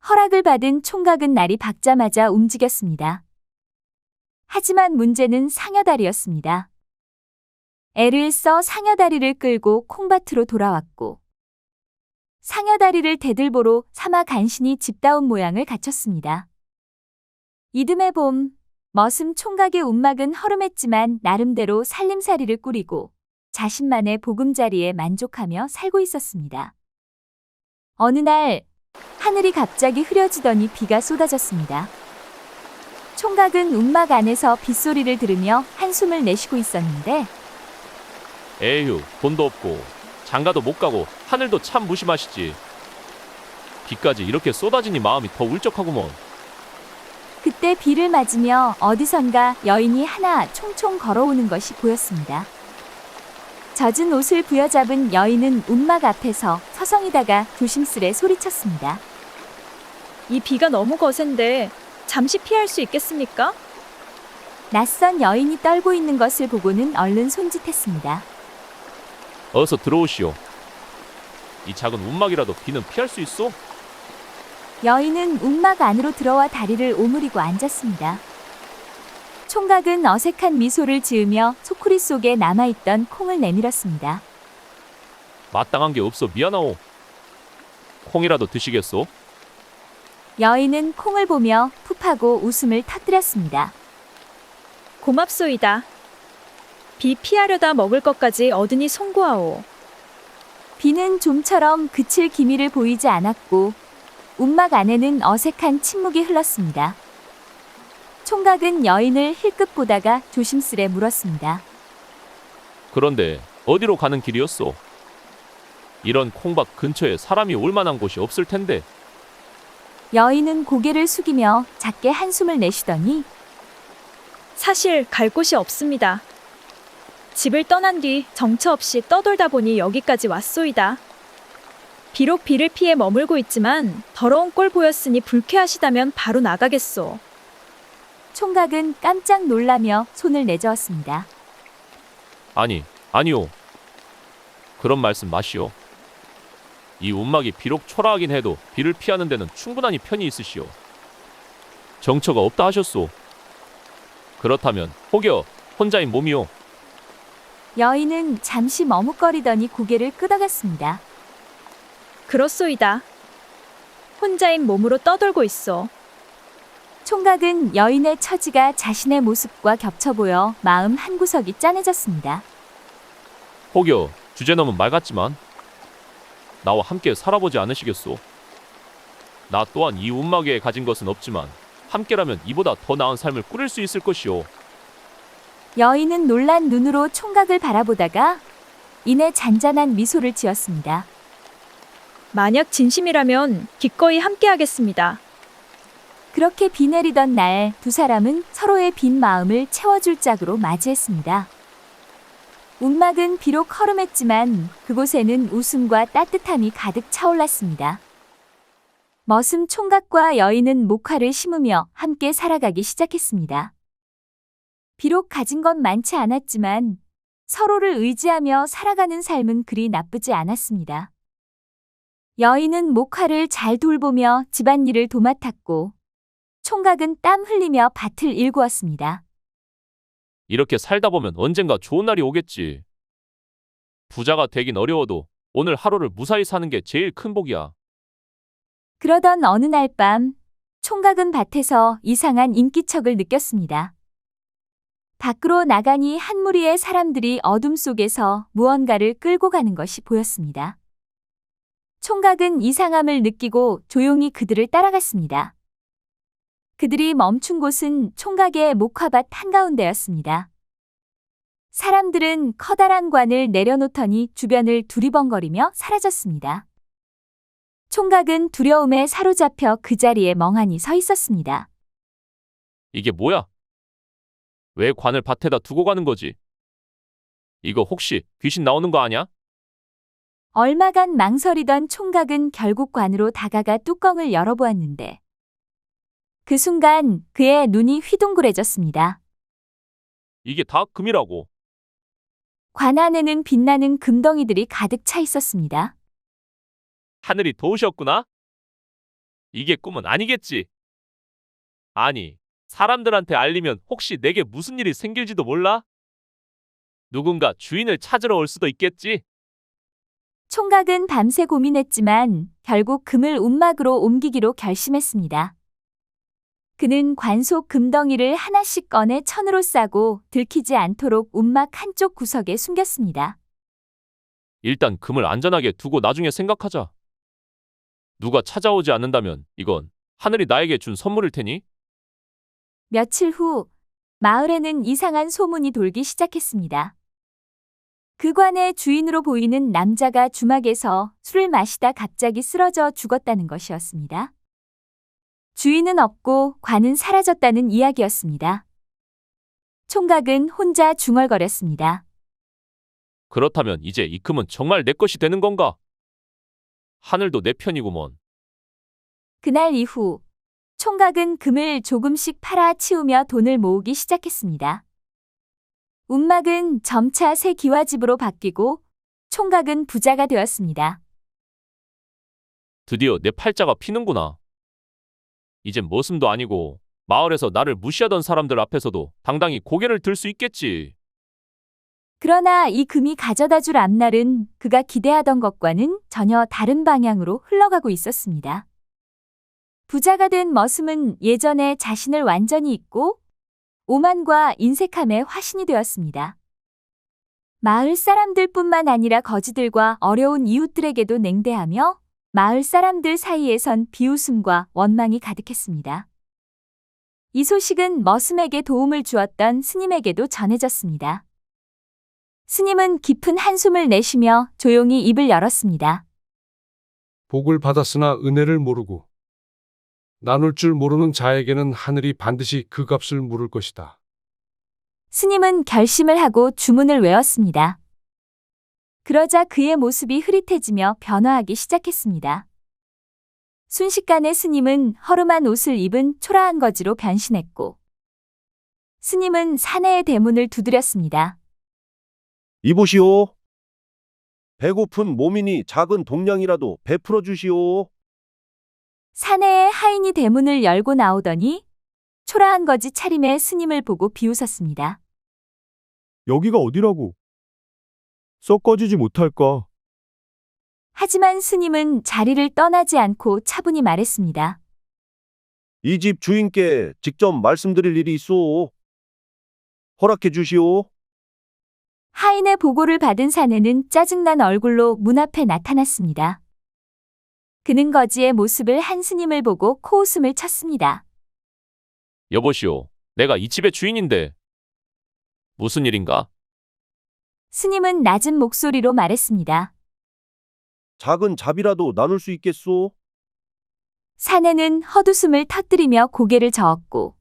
허락을 받은 총각은 날이 밝자마자 움직였습니다. 하지만 문제는 상여다리였습니다. 애를 써 상여다리를 끌고 콩밭으로 돌아왔고 상여다리를 대들보로 삼아 간신히 집다운 모양을 갖췄습니다. 이듬해 봄, 머슴 총각의 움막은 허름했지만 나름대로 살림살이를 꾸리고 자신만의 보금자리에 만족하며 살고 있었습니다. 어느 날 하늘이 갑자기 흐려지더니 비가 쏟아졌습니다. 총각은 움막 안에서 빗소리를 들으며 한숨을 내쉬고 있었는데 에휴, 돈도 없고 장가도 못 가고 하늘도 참 무심하시지. 비까지 이렇게 쏟아지니 마음이 더 울적하구먼. 그때 비를 맞으며 어디선가 여인이 하나 총총 걸어오는 것이 보였습니다. 젖은 옷을 부여잡은 여인은 움막 앞에서 서성이다가 조심스레 소리쳤습니다. 이 비가 너무 거센데 잠시 피할 수 있겠습니까? 낯선 여인이 떨고 있는 것을 보고는 얼른 손짓했습니다. 어서 들어오시오. 이 작은 움막이라도 비는 피할 수 있소? 여인은 움막 안으로 들어와 다리를 오므리고 앉았습니다. 총각은 어색한 미소를 지으며 소쿠리 속에 남아있던 콩을 내밀었습니다. 마땅한 게 없어 미안하오. 콩이라도 드시겠소? 여인은 콩을 보며 푹하고 웃음을 터뜨렸습니다. 고맙소이다. 비 피하려다 먹을 것까지 얻으니 송구하오. 비는 좀처럼 그칠 기미를 보이지 않았고 움막 안에는 어색한 침묵이 흘렀습니다. 총각은 여인을 힐끗 보다가 조심스레 물었습니다. 그런데 어디로 가는 길이었소? 이런 콩밭 근처에 사람이 올 만한 곳이 없을 텐데. 여인은 고개를 숙이며 작게 한숨을 내쉬더니 사실 갈 곳이 없습니다. 집을 떠난 뒤 정처 없이 떠돌다 보니 여기까지 왔소이다. 비록 비를 피해 머물고 있지만 더러운 꼴 보였으니 불쾌하시다면 바로 나가겠소. 총각은 깜짝 놀라며 손을 내저었습니다. 아니요. 그런 말씀 마시오. 이 움막이 비록 초라하긴 해도 비를 피하는 데는 충분하니 편히 있으시오. 정처가 없다 하셨소. 그렇다면 혹여 혼자인 몸이오. 여인은 잠시 머뭇거리더니 고개를 끄덕였습니다. 그렇소이다. 혼자인 몸으로 떠돌고 있어. 총각은 여인의 처지가 자신의 모습과 겹쳐 보여 마음 한구석이 짠해졌습니다. 혹여 주제넘은 말 같지만 나와 함께 살아보지 않으시겠소? 나 또한 이 움막 위에 가진 것은 없지만 함께라면 이보다 더 나은 삶을 꾸릴 수 있을 것이오. 여인은 놀란 눈으로 총각을 바라보다가 이내 잔잔한 미소를 지었습니다. 만약 진심이라면 기꺼이 함께하겠습니다. 그렇게 비 내리던 날 두 사람은 서로의 빈 마음을 채워줄 짝으로 맞이했습니다. 움막은 비록 허름했지만 그곳에는 웃음과 따뜻함이 가득 차올랐습니다. 머슴 총각과 여인은 목화를 심으며 함께 살아가기 시작했습니다. 비록 가진 건 많지 않았지만 서로를 의지하며 살아가는 삶은 그리 나쁘지 않았습니다. 여인은 목화를 잘 돌보며 집안일을 도맡았고 총각은 땀 흘리며 밭을 일구었습니다. 이렇게 살다 보면 언젠가 좋은 날이 오겠지. 부자가 되긴 어려워도 오늘 하루를 무사히 사는 게 제일 큰 복이야. 그러던 어느 날 밤 총각은 밭에서 이상한 인기척을 느꼈습니다. 밖으로 나가니 한 무리의 사람들이 어둠 속에서 무언가를 끌고 가는 것이 보였습니다. 총각은 이상함을 느끼고 조용히 그들을 따라갔습니다. 그들이 멈춘 곳은 총각의 목화밭 한가운데였습니다. 사람들은 커다란 관을 내려놓더니 주변을 두리번거리며 사라졌습니다. 총각은 두려움에 사로잡혀 그 자리에 멍하니 서 있었습니다. 이게 뭐야? 왜 관을 밭에다 두고 가는 거지? 이거 혹시 귀신 나오는 거 아니야? 얼마간 망설이던 총각은 결국 관으로 다가가 뚜껑을 열어보았는데 그 순간 그의 눈이 휘둥그레졌습니다. 이게 다 금이라고. 관 안에는 빛나는 금덩이들이 가득 차 있었습니다. 하늘이 도우셨구나? 이게 꿈은 아니겠지? 아니, 사람들한테 알리면 혹시 내게 무슨 일이 생길지도 몰라? 누군가 주인을 찾으러 올 수도 있겠지? 총각은 밤새 고민했지만 결국 금을 움막으로 옮기기로 결심했습니다. 그는 관 속 금덩이를 하나씩 꺼내 천으로 싸고 들키지 않도록 움막 한쪽 구석에 숨겼습니다. 일단 금을 안전하게 두고 나중에 생각하자. 누가 찾아오지 않는다면 이건 하늘이 나에게 준 선물일 테니? 며칠 후 마을에는 이상한 소문이 돌기 시작했습니다. 그 관의 주인으로 보이는 남자가 주막에서 술을 마시다 갑자기 쓰러져 죽었다는 것이었습니다. 주인은 없고 관은 사라졌다는 이야기였습니다. 총각은 혼자 중얼거렸습니다. 그렇다면 이제 이 금은 정말 내 것이 되는 건가? 하늘도 내 편이구먼. 그날 이후 총각은 금을 조금씩 팔아 치우며 돈을 모으기 시작했습니다. 움막은 점차 새 기와집으로 바뀌고 총각은 부자가 되었습니다. 드디어 내 팔자가 피는구나. 이젠 머슴도 아니고 마을에서 나를 무시하던 사람들 앞에서도 당당히 고개를 들 수 있겠지. 그러나 이 금이 가져다 줄 앞날은 그가 기대하던 것과는 전혀 다른 방향으로 흘러가고 있었습니다. 부자가 된 머슴은 예전에 자신을 완전히 잊고 오만과 인색함의 화신이 되었습니다. 마을 사람들뿐만 아니라 거지들과 어려운 이웃들에게도 냉대하며 마을 사람들 사이에선 비웃음과 원망이 가득했습니다. 이 소식은 머슴에게 도움을 주었던 스님에게도 전해졌습니다. 스님은 깊은 한숨을 내쉬며 조용히 입을 열었습니다. 복을 받았으나 은혜를 모르고 나눌 줄 모르는 자에게는 하늘이 반드시 그 값을 물을 것이다. 스님은 결심을 하고 주문을 외웠습니다. 그러자 그의 모습이 흐릿해지며 변화하기 시작했습니다. 순식간에 스님은 허름한 옷을 입은 초라한 거지로 변신했고 스님은 사내의 대문을 두드렸습니다. 이보시오. 배고픈 몸이니 작은 동량이라도 베풀어 주시오. 사내의 하인이 대문을 열고 나오더니 초라한 거지 차림의 스님을 보고 비웃었습니다. 여기가 어디라고? 썩 꺼지지 못할까? 하지만 스님은 자리를 떠나지 않고 차분히 말했습니다. 이 집 주인께 직접 말씀드릴 일이 있소. 허락해 주시오. 하인의 보고를 받은 사내는 짜증난 얼굴로 문 앞에 나타났습니다. 그는 거지의 모습을 한 스님을 보고 코웃음을 쳤습니다. 여보시오, 내가 이 집의 주인인데. 무슨 일인가? 스님은 낮은 목소리로 말했습니다. 작은 잡이라도 나눌 수 있겠소? 사내는 헛웃음을 터뜨리며 고개를 저었고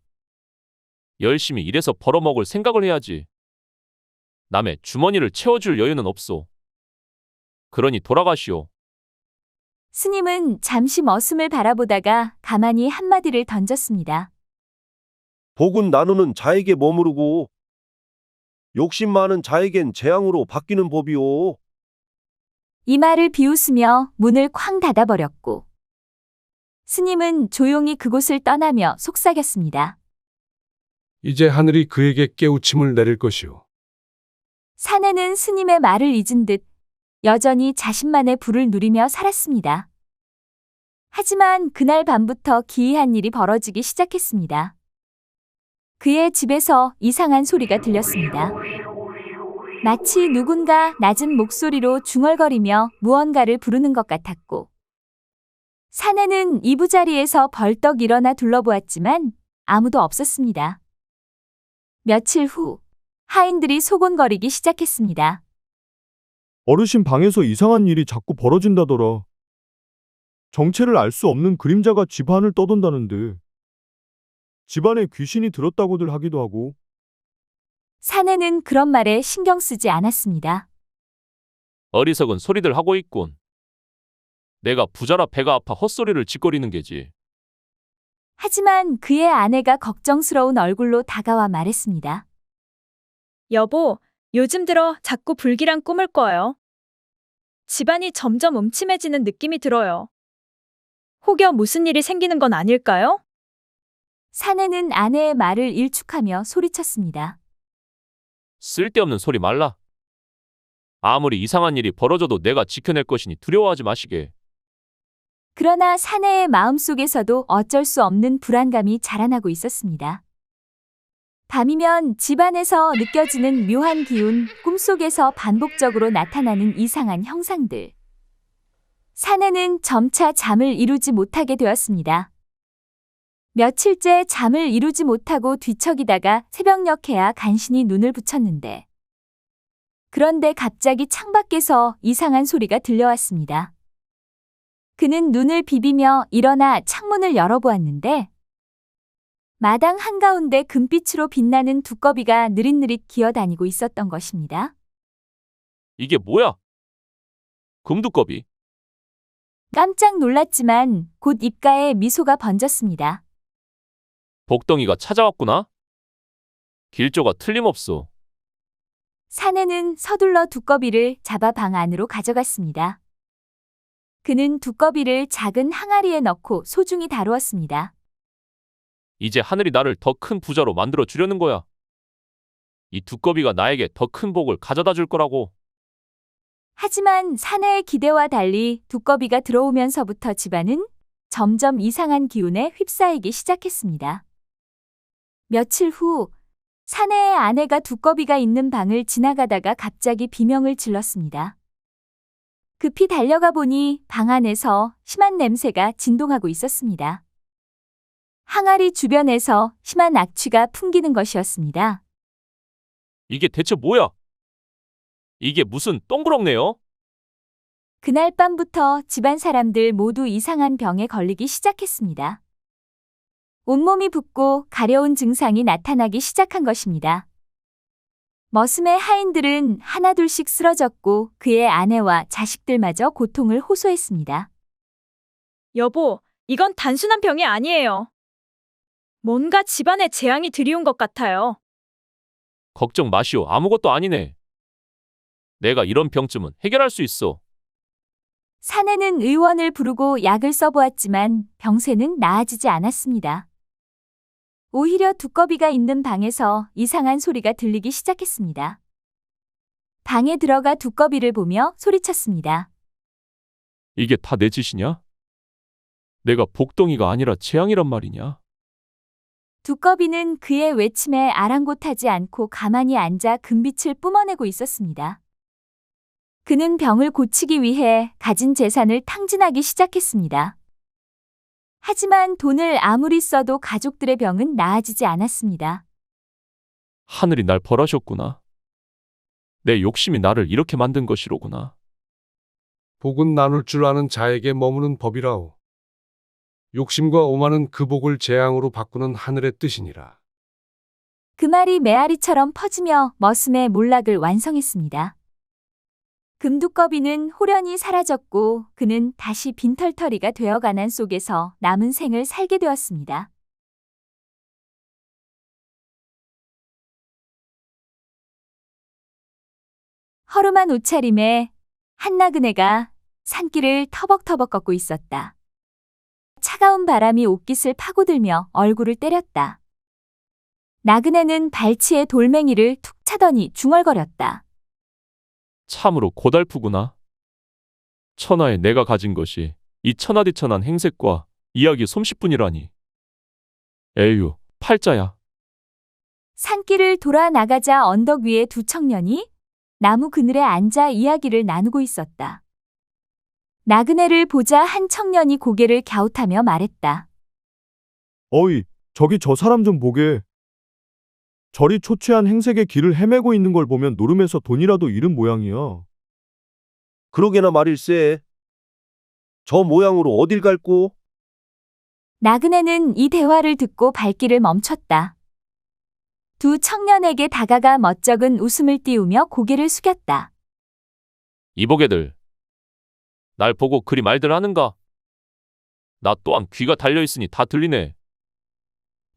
열심히 일해서 벌어먹을 생각을 해야지. 남의 주머니를 채워줄 여유는 없소. 그러니 돌아가시오. 스님은 잠시 머슴을 바라보다가 가만히 한마디를 던졌습니다. 복은 나누는 자에게 머무르고 욕심 많은 자에겐 재앙으로 바뀌는 법이오. 이 말을 비웃으며 문을 쾅 닫아버렸고 스님은 조용히 그곳을 떠나며 속삭였습니다. 이제 하늘이 그에게 깨우침을 내릴 것이오. 사내는 스님의 말을 잊은 듯 여전히 자신만의 부를 누리며 살았습니다. 하지만 그날 밤부터 기이한 일이 벌어지기 시작했습니다. 그의 집에서 이상한 소리가 들렸습니다. 마치 누군가 낮은 목소리로 중얼거리며 무언가를 부르는 것 같았고, 사내는 이부자리에서 벌떡 일어나 둘러보았지만 아무도 없었습니다. 며칠 후, 하인들이 소곤거리기 시작했습니다. 어르신 방에서 이상한 일이 자꾸 벌어진다더라. 정체를 알 수 없는 그림자가 집안을 떠돈다는데 집안에 귀신이 들었다고들 하기도 하고. 사내는 그런 말에 신경 쓰지 않았습니다. 어리석은 소리들 하고 있군. 내가 부자라 배가 아파 헛소리를 짓거리는 게지. 하지만 그의 아내가 걱정스러운 얼굴로 다가와 말했습니다. 여보, 요즘 들어 자꾸 불길한 꿈을 꿔요. 집안이 점점 음침해지는 느낌이 들어요. 혹여 무슨 일이 생기는 건 아닐까요? 사내는 아내의 말을 일축하며 소리쳤습니다. 쓸데없는 소리 말라. 아무리 이상한 일이 벌어져도 내가 지켜낼 것이니 두려워하지 마시게. 그러나 사내의 마음속에서도 어쩔 수 없는 불안감이 자라나고 있었습니다. 밤이면 집안에서 느껴지는 묘한 기운, 꿈속에서 반복적으로 나타나는 이상한 형상들. 사내는 점차 잠을 이루지 못하게 되었습니다. 며칠째 잠을 이루지 못하고 뒤척이다가 새벽녘에야 간신히 눈을 붙였는데, 그런데 갑자기 창밖에서 이상한 소리가 들려왔습니다. 그는 눈을 비비며 일어나 창문을 열어보았는데, 마당 한가운데 금빛으로 빛나는 두꺼비가 느릿느릿 기어다니고 있었던 것입니다. 이게 뭐야? 금두꺼비. 깜짝 놀랐지만 곧 입가에 미소가 번졌습니다. 복덩이가 찾아왔구나. 길조가 틀림없소. 사내는 서둘러 두꺼비를 잡아 방 안으로 가져갔습니다. 그는 두꺼비를 작은 항아리에 넣고 소중히 다루었습니다. 이제 하늘이 나를 더 큰 부자로 만들어 주려는 거야. 이 두꺼비가 나에게 더 큰 복을 가져다 줄 거라고. 하지만 사내의 기대와 달리 두꺼비가 들어오면서부터 집안은 점점 이상한 기운에 휩싸이기 시작했습니다. 며칠 후, 사내의 아내가 두꺼비가 있는 방을 지나가다가 갑자기 비명을 질렀습니다. 급히 달려가 보니 방 안에서 심한 냄새가 진동하고 있었습니다. 항아리 주변에서 심한 악취가 풍기는 것이었습니다. 이게 대체 뭐야? 이게 무슨 똥그럭네요? 그날 밤부터 집안 사람들 모두 이상한 병에 걸리기 시작했습니다. 온몸이 붓고 가려운 증상이 나타나기 시작한 것입니다. 머슴의 하인들은 하나둘씩 쓰러졌고 그의 아내와 자식들마저 고통을 호소했습니다. 여보, 이건 단순한 병이 아니에요. 뭔가 집안에 재앙이 들이온 것 같아요. 걱정 마시오. 아무것도 아니네. 내가 이런 병쯤은 해결할 수 있어. 사내는 의원을 부르고 약을 써보았지만 병세는 나아지지 않았습니다. 오히려 두꺼비가 있는 방에서 이상한 소리가 들리기 시작했습니다. 방에 들어가 두꺼비를 보며 소리쳤습니다. 이게 다 내 짓이냐? 내가 복덩이가 아니라 재앙이란 말이냐? 두꺼비는 그의 외침에 아랑곳하지 않고 가만히 앉아 금빛을 뿜어내고 있었습니다. 그는 병을 고치기 위해 가진 재산을 탕진하기 시작했습니다. 하지만 돈을 아무리 써도 가족들의 병은 나아지지 않았습니다. 하늘이 날 벌하셨구나. 내 욕심이 나를 이렇게 만든 것이로구나. 복은 나눌 줄 아는 자에게 머무는 법이라오. 욕심과 오만은 그 복을 재앙으로 바꾸는 하늘의 뜻이니라. 그 말이 메아리처럼 퍼지며 머슴의 몰락을 완성했습니다. 금두꺼비는 홀연히 사라졌고 그는 다시 빈털터리가 되어 가난 속에서 남은 생을 살게 되었습니다. 허름한 옷차림에 한나그네가 산길을 터벅터벅 걷고 있었다. 차가운 바람이 옷깃을 파고들며 얼굴을 때렸다. 나그네는 발치에 돌멩이를 툭 차더니 중얼거렸다. 참으로 고달프구나. 천하에 내가 가진 것이 이 천하디천한 행색과 이야기 솜씨뿐이라니. 에휴, 팔자야. 산길을 돌아 나가자 언덕 위에 두 청년이 나무 그늘에 앉아 이야기를 나누고 있었다. 나그네를 보자 한 청년이 고개를 갸웃하며 말했다. 어이, 저기 저 사람 좀 보게. 저리 초췌한 행색의 길을 헤매고 있는 걸 보면 노름에서 돈이라도 잃은 모양이야. 그러게나 말일세. 저 모양으로 어딜 갈꼬? 나그네는 이 대화를 듣고 발길을 멈췄다. 두 청년에게 다가가 멋쩍은 웃음을 띄우며 고개를 숙였다. 이보게들. 날 보고 그리 말들 하는가? 나 또한 귀가 달려있으니 다 들리네.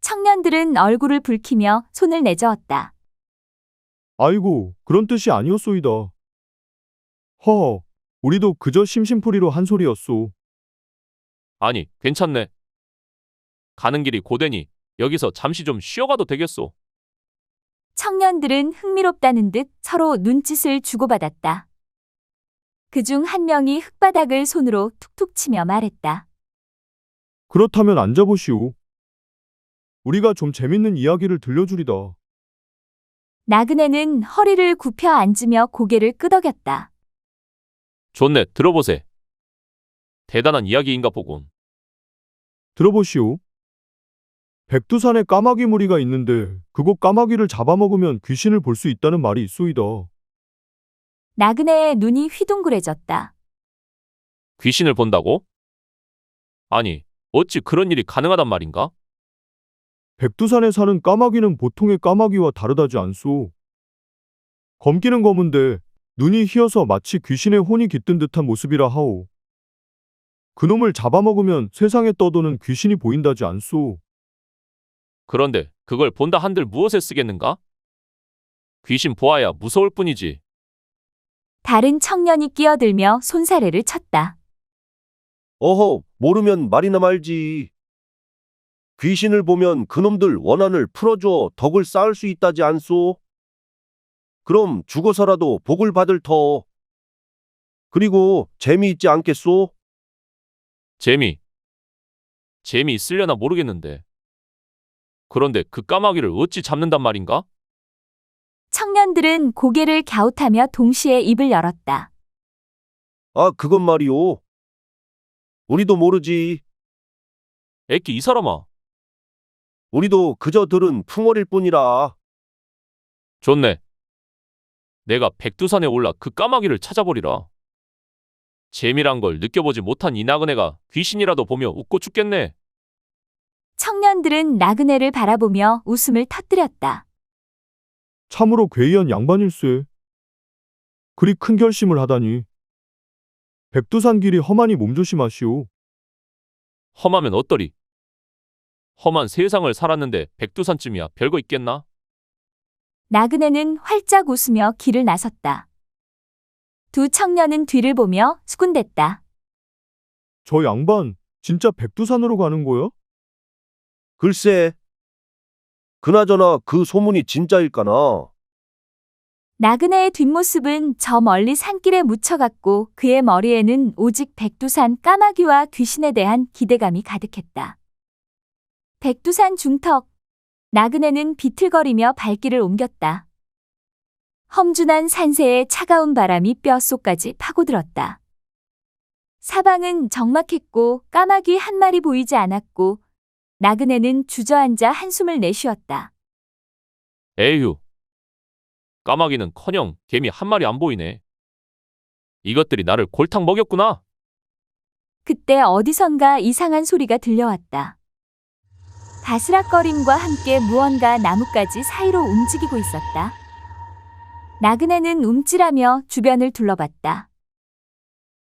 청년들은 얼굴을 붉히며 손을 내저었다. 아이고, 그런 뜻이 아니었소이다. 허허, 우리도 그저 심심풀이로 한 소리였소. 아니, 괜찮네. 가는 길이 고되니 여기서 잠시 좀 쉬어가도 되겠소. 청년들은 흥미롭다는 듯 서로 눈짓을 주고받았다. 그중 한 명이 흙바닥을 손으로 툭툭 치며 말했다. 그렇다면 앉아보시오. 우리가 좀 재밌는 이야기를 들려주리다. 나그네는 허리를 굽혀 앉으며 고개를 끄덕였다. 좋네, 들어보세. 대단한 이야기인가 보군. 들어보시오. 백두산에 까마귀 무리가 있는데 그곳 까마귀를 잡아먹으면 귀신을 볼 수 있다는 말이 있소이다. 나그네의 눈이 휘둥그레졌다. 귀신을 본다고? 아니, 어찌 그런 일이 가능하단 말인가? 백두산에 사는 까마귀는 보통의 까마귀와 다르다지 않소. 검기는 검은데 눈이 희어서 마치 귀신의 혼이 깃든 듯한 모습이라 하오. 그놈을 잡아먹으면 세상에 떠도는 귀신이 보인다지 않소. 그런데 그걸 본다 한들 무엇에 쓰겠는가? 귀신 보아야 무서울 뿐이지. 다른 청년이 끼어들며 손사래를 쳤다. 어허, 모르면 말이나 말지. 귀신을 보면 그놈들 원한을 풀어줘 덕을 쌓을 수 있다지 않소? 그럼 죽어서라도 복을 받을 터. 그리고 재미있지 않겠소? 재미있으려나 모르겠는데. 그런데 그 까마귀를 어찌 잡는단 말인가? 청년들은 고개를 갸웃하며 동시에 입을 열었다. 아, 그건 말이오. 우리도 모르지. 애끼 이 사람아. 우리도 그저 들은 풍월일 뿐이라. 좋네. 내가 백두산에 올라 그 까마귀를 찾아보리라. 재미란 걸 느껴보지 못한 이 나그네가 귀신이라도 보며 웃고 죽겠네. 청년들은 나그네를 바라보며 웃음을 터뜨렸다. 참으로 괴이한 양반일세. 그리 큰 결심을 하다니. 백두산 길이 험하니 몸조심하시오. 험하면 어떠리? 험한 세상을 살았는데 백두산쯤이야 별거 있겠나? 나그네는 활짝 웃으며 길을 나섰다. 두 청년은 뒤를 보며 수군댔다. 저 양반, 진짜 백두산으로 가는 거야? 글쎄. 그나저나 그 소문이 진짜일까나. 나그네의 뒷모습은 저 멀리 산길에 묻혀갔고 그의 머리에는 오직 백두산 까마귀와 귀신에 대한 기대감이 가득했다. 백두산 중턱, 나그네는 비틀거리며 발길을 옮겼다. 험준한 산세에 차가운 바람이 뼛속까지 파고들었다. 사방은 적막했고 까마귀 한 마리 보이지 않았고 나그네는 주저앉아 한숨을 내쉬었다. 에휴. 까마귀는커녕 개미 한 마리 안 보이네. 이것들이 나를 골탕 먹였구나. 그때 어디선가 이상한 소리가 들려왔다. 바스락거림과 함께 무언가 나뭇가지 사이로 움직이고 있었다. 나그네는 움찔하며 주변을 둘러봤다.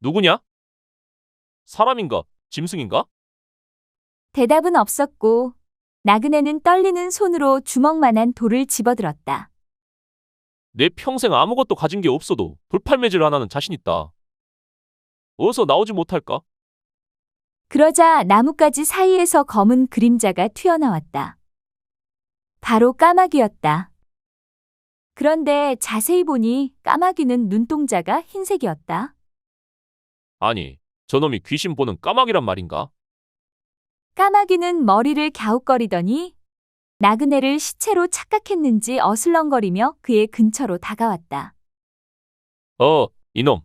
누구냐? 사람인가? 짐승인가? 대답은 없었고 나그네는 떨리는 손으로 주먹만한 돌을 집어들었다. 내 평생 아무것도 가진 게 없어도 돌팔매질 하나는 자신 있다. 어서 나오지 못할까? 그러자 나뭇가지 사이에서 검은 그림자가 튀어나왔다. 바로 까마귀였다. 그런데 자세히 보니 까마귀는 눈동자가 흰색이었다. 아니, 저놈이 귀신 보는 까마귀란 말인가? 까마귀는 머리를 갸웃거리더니 나그네를 시체로 착각했는지 어슬렁거리며 그의 근처로 다가왔다. 이놈.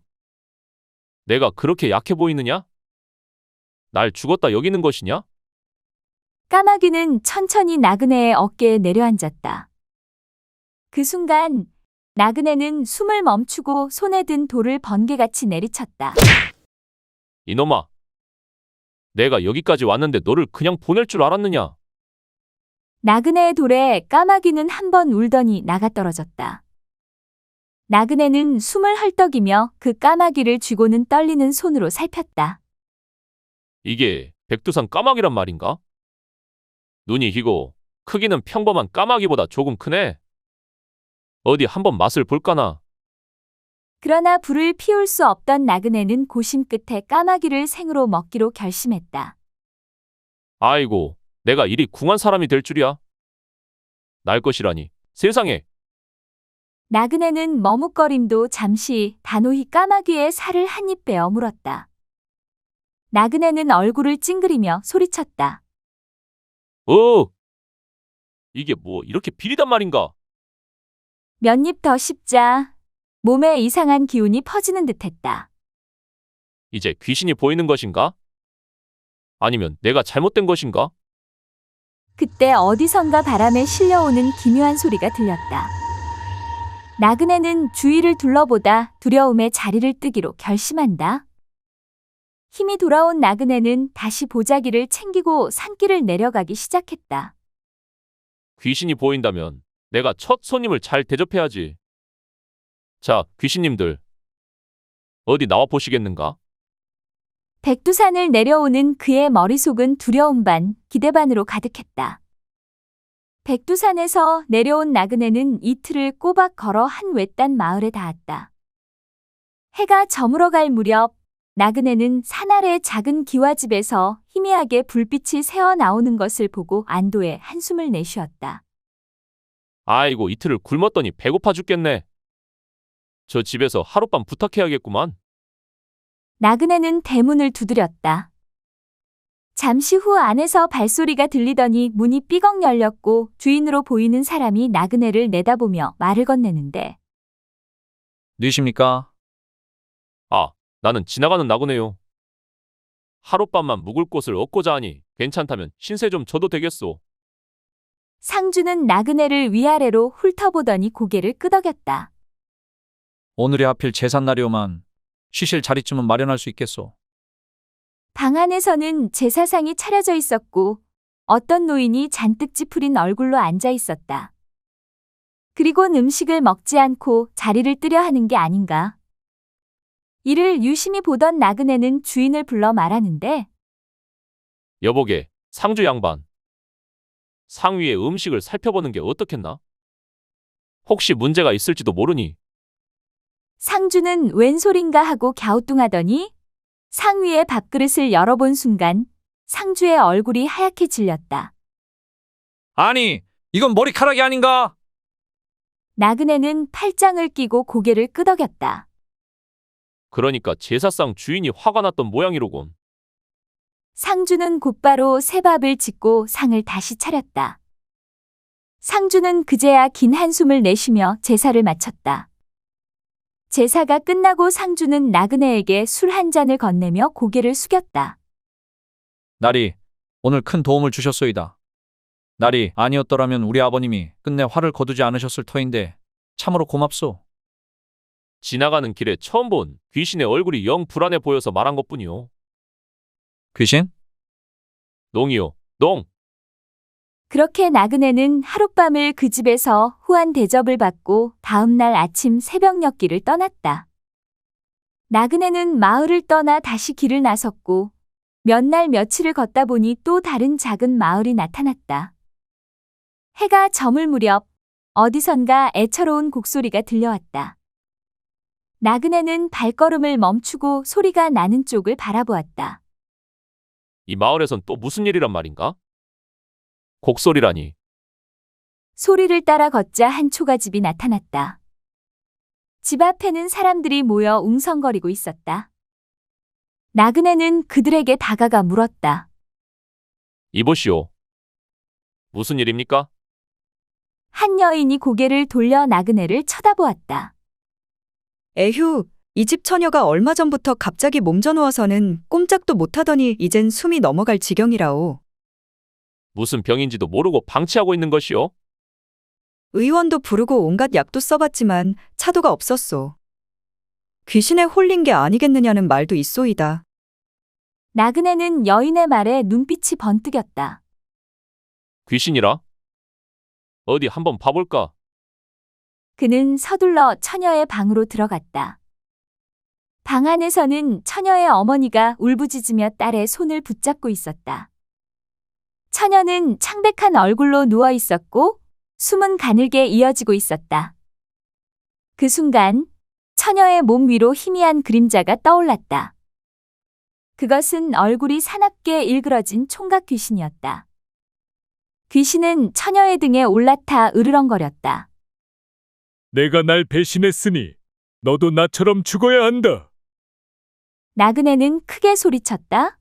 내가 그렇게 약해 보이느냐? 날 죽었다 여기는 것이냐? 까마귀는 천천히 나그네의 어깨에 내려앉았다. 그 순간 나그네는 숨을 멈추고 손에 든 돌을 번개같이 내리쳤다. 이놈아. 내가 여기까지 왔는데 너를 그냥 보낼 줄 알았느냐? 나그네의 돌에 까마귀는 한 번 울더니 나가떨어졌다. 나그네는 숨을 헐떡이며 그 까마귀를 쥐고는 떨리는 손으로 살폈다. 이게 백두산 까마귀란 말인가? 눈이 희고 크기는 평범한 까마귀보다 조금 크네. 어디 한번 맛을 볼까나? 그러나 불을 피울 수 없던 나그네는 고심 끝에 까마귀를 생으로 먹기로 결심했다. 아이고, 내가 이리 궁한 사람이 될 줄이야. 날 것이라니, 세상에. 나그네는 머뭇거림도 잠시 단호히 까마귀의 살을 한 입 베어 물었다. 나그네는 얼굴을 찡그리며 소리쳤다. 이게 뭐 이렇게 비리단 말인가? 몇 입 더 씹자. 몸에 이상한 기운이 퍼지는 듯했다. 이제 귀신이 보이는 것인가? 아니면 내가 잘못된 것인가? 그때 어디선가 바람에 실려오는 기묘한 소리가 들렸다. 나그네는 주위를 둘러보다 두려움에 자리를 뜨기로 결심한다. 힘이 돌아온 나그네는 다시 보자기를 챙기고 산길을 내려가기 시작했다. 귀신이 보인다면 내가 첫 손님을 잘 대접해야지. 자, 귀신님들. 어디 나와 보시겠는가? 백두산을 내려오는 그의 머릿속은 두려움 반, 기대 반으로 가득했다. 백두산에서 내려온 나그네는 이틀을 꼬박 걸어 한 외딴 마을에 닿았다. 해가 저물어갈 무렵 나그네는 산 아래 작은 기와집에서 희미하게 불빛이 새어 나오는 것을 보고 안도의 한숨을 내쉬었다. 아이고, 이틀을 굶었더니 배고파 죽겠네. 저 집에서 하룻밤 부탁해야겠구만. 나그네는 대문을 두드렸다. 잠시 후 안에서 발소리가 들리더니 문이 삐걱 열렸고 주인으로 보이는 사람이 나그네를 내다보며 말을 건네는데 누구십니까? 나는 지나가는 나그네요. 하룻밤만 묵을 곳을 얻고자 하니 괜찮다면 신세 좀 져도 되겠소. 상주는 나그네를 위아래로 훑어보더니 고개를 끄덕였다. 오늘이 하필 제삿날이오만 쉬실 자리쯤은 마련할 수 있겠소. 방 안에서는 제사상이 차려져 있었고 어떤 노인이 잔뜩 찌푸린 얼굴로 앉아 있었다. 그리곤 음식을 먹지 않고 자리를 뜨려 하는 게 아닌가. 이를 유심히 보던 나그네는 주인을 불러 말하는데 여보게, 상주 양반. 상 위의 음식을 살펴보는 게 어떻겠나? 혹시 문제가 있을지도 모르니. 상주는 웬소린가 하고 갸우뚱하더니 상 위의 밥그릇을 열어본 순간 상주의 얼굴이 하얗게 질렸다. 아니, 이건 머리카락이 아닌가? 나그네는 팔짱을 끼고 고개를 끄덕였다. 그러니까 제사상 주인이 화가 났던 모양이로군. 상주는 곧바로 새 밥을 짓고 상을 다시 차렸다. 상주는 그제야 긴 한숨을 내쉬며 제사를 마쳤다. 제사가 끝나고 상주는 나그네에게 술 한 잔을 건네며 고개를 숙였다. 날이 오늘 큰 도움을 주셨소이다. 날이 아니었더라면 우리 아버님이 끝내 화를 거두지 않으셨을 터인데 참으로 고맙소. 지나가는 길에 처음 본 귀신의 얼굴이 영 불안해 보여서 말한 것뿐이요. 귀신? 농이요, 농. 그렇게 나그네는 하룻밤을 그 집에서 후한 대접을 받고 다음 날 아침 새벽녘길을 떠났다. 나그네는 마을을 떠나 다시 길을 나섰고 몇 날 며칠을 걷다 보니 또 다른 작은 마을이 나타났다. 해가 저물 무렵 어디선가 애처로운 곡소리가 들려왔다. 나그네는 발걸음을 멈추고 소리가 나는 쪽을 바라보았다. 이 마을에선 또 무슨 일이란 말인가? 곡소리라니. 소리를 따라 걷자 한 초가집이 나타났다. 집 앞에는 사람들이 모여 웅성거리고 있었다. 나그네는 그들에게 다가가 물었다. 이보시오. 무슨 일입니까? 한 여인이 고개를 돌려 나그네를 쳐다보았다. 에휴, 이 집 처녀가 얼마 전부터 갑자기 몸져누워서는 꼼짝도 못하더니 이젠 숨이 넘어갈 지경이라오. 무슨 병인지도 모르고 방치하고 있는 것이오. 의원도 부르고 온갖 약도 써봤지만 차도가 없었소. 귀신에 홀린 게 아니겠느냐는 말도 있소이다. 나그네는 여인의 말에 눈빛이 번뜩였다. 귀신이라? 어디 한번 봐볼까? 그는 서둘러 처녀의 방으로 들어갔다. 방 안에서는 처녀의 어머니가 울부짖으며 딸의 손을 붙잡고 있었다. 처녀는 창백한 얼굴로 누워 있었고 숨은 가늘게 이어지고 있었다. 그 순간 처녀의 몸 위로 희미한 그림자가 떠올랐다. 그것은 얼굴이 사납게 일그러진 총각 귀신이었다. 귀신은 처녀의 등에 올라타 으르렁거렸다. 내가 날 배신했으니 너도 나처럼 죽어야 한다. 나그네는 크게 소리쳤다.